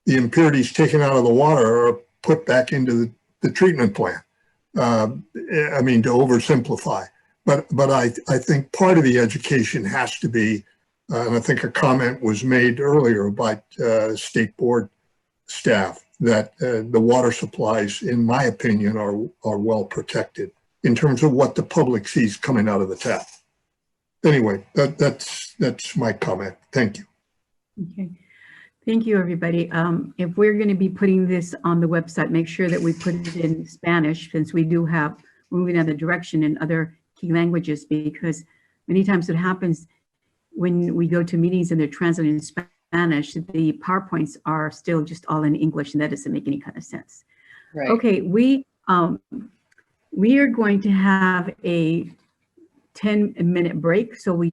the impurities taken out of the water or put back into the treatment plant. I mean, to oversimplify. But I think part of the education has to be, and I think a comment was made earlier by state board staff, that the water supplies, in my opinion, are well protected in terms of what the public sees coming out of the tap. Anyway, that's my comment. Thank you. Okay. Thank you, everybody. If we're going to be putting this on the website, make sure that we put it in Spanish, since we do have moving in the direction in other key languages, because many times what happens when we go to meetings and they're translated in Spanish, the PowerPoints are still just all in English, and that doesn't make any kind of sense. Right. Okay, we are going to have a 10-minute break, so we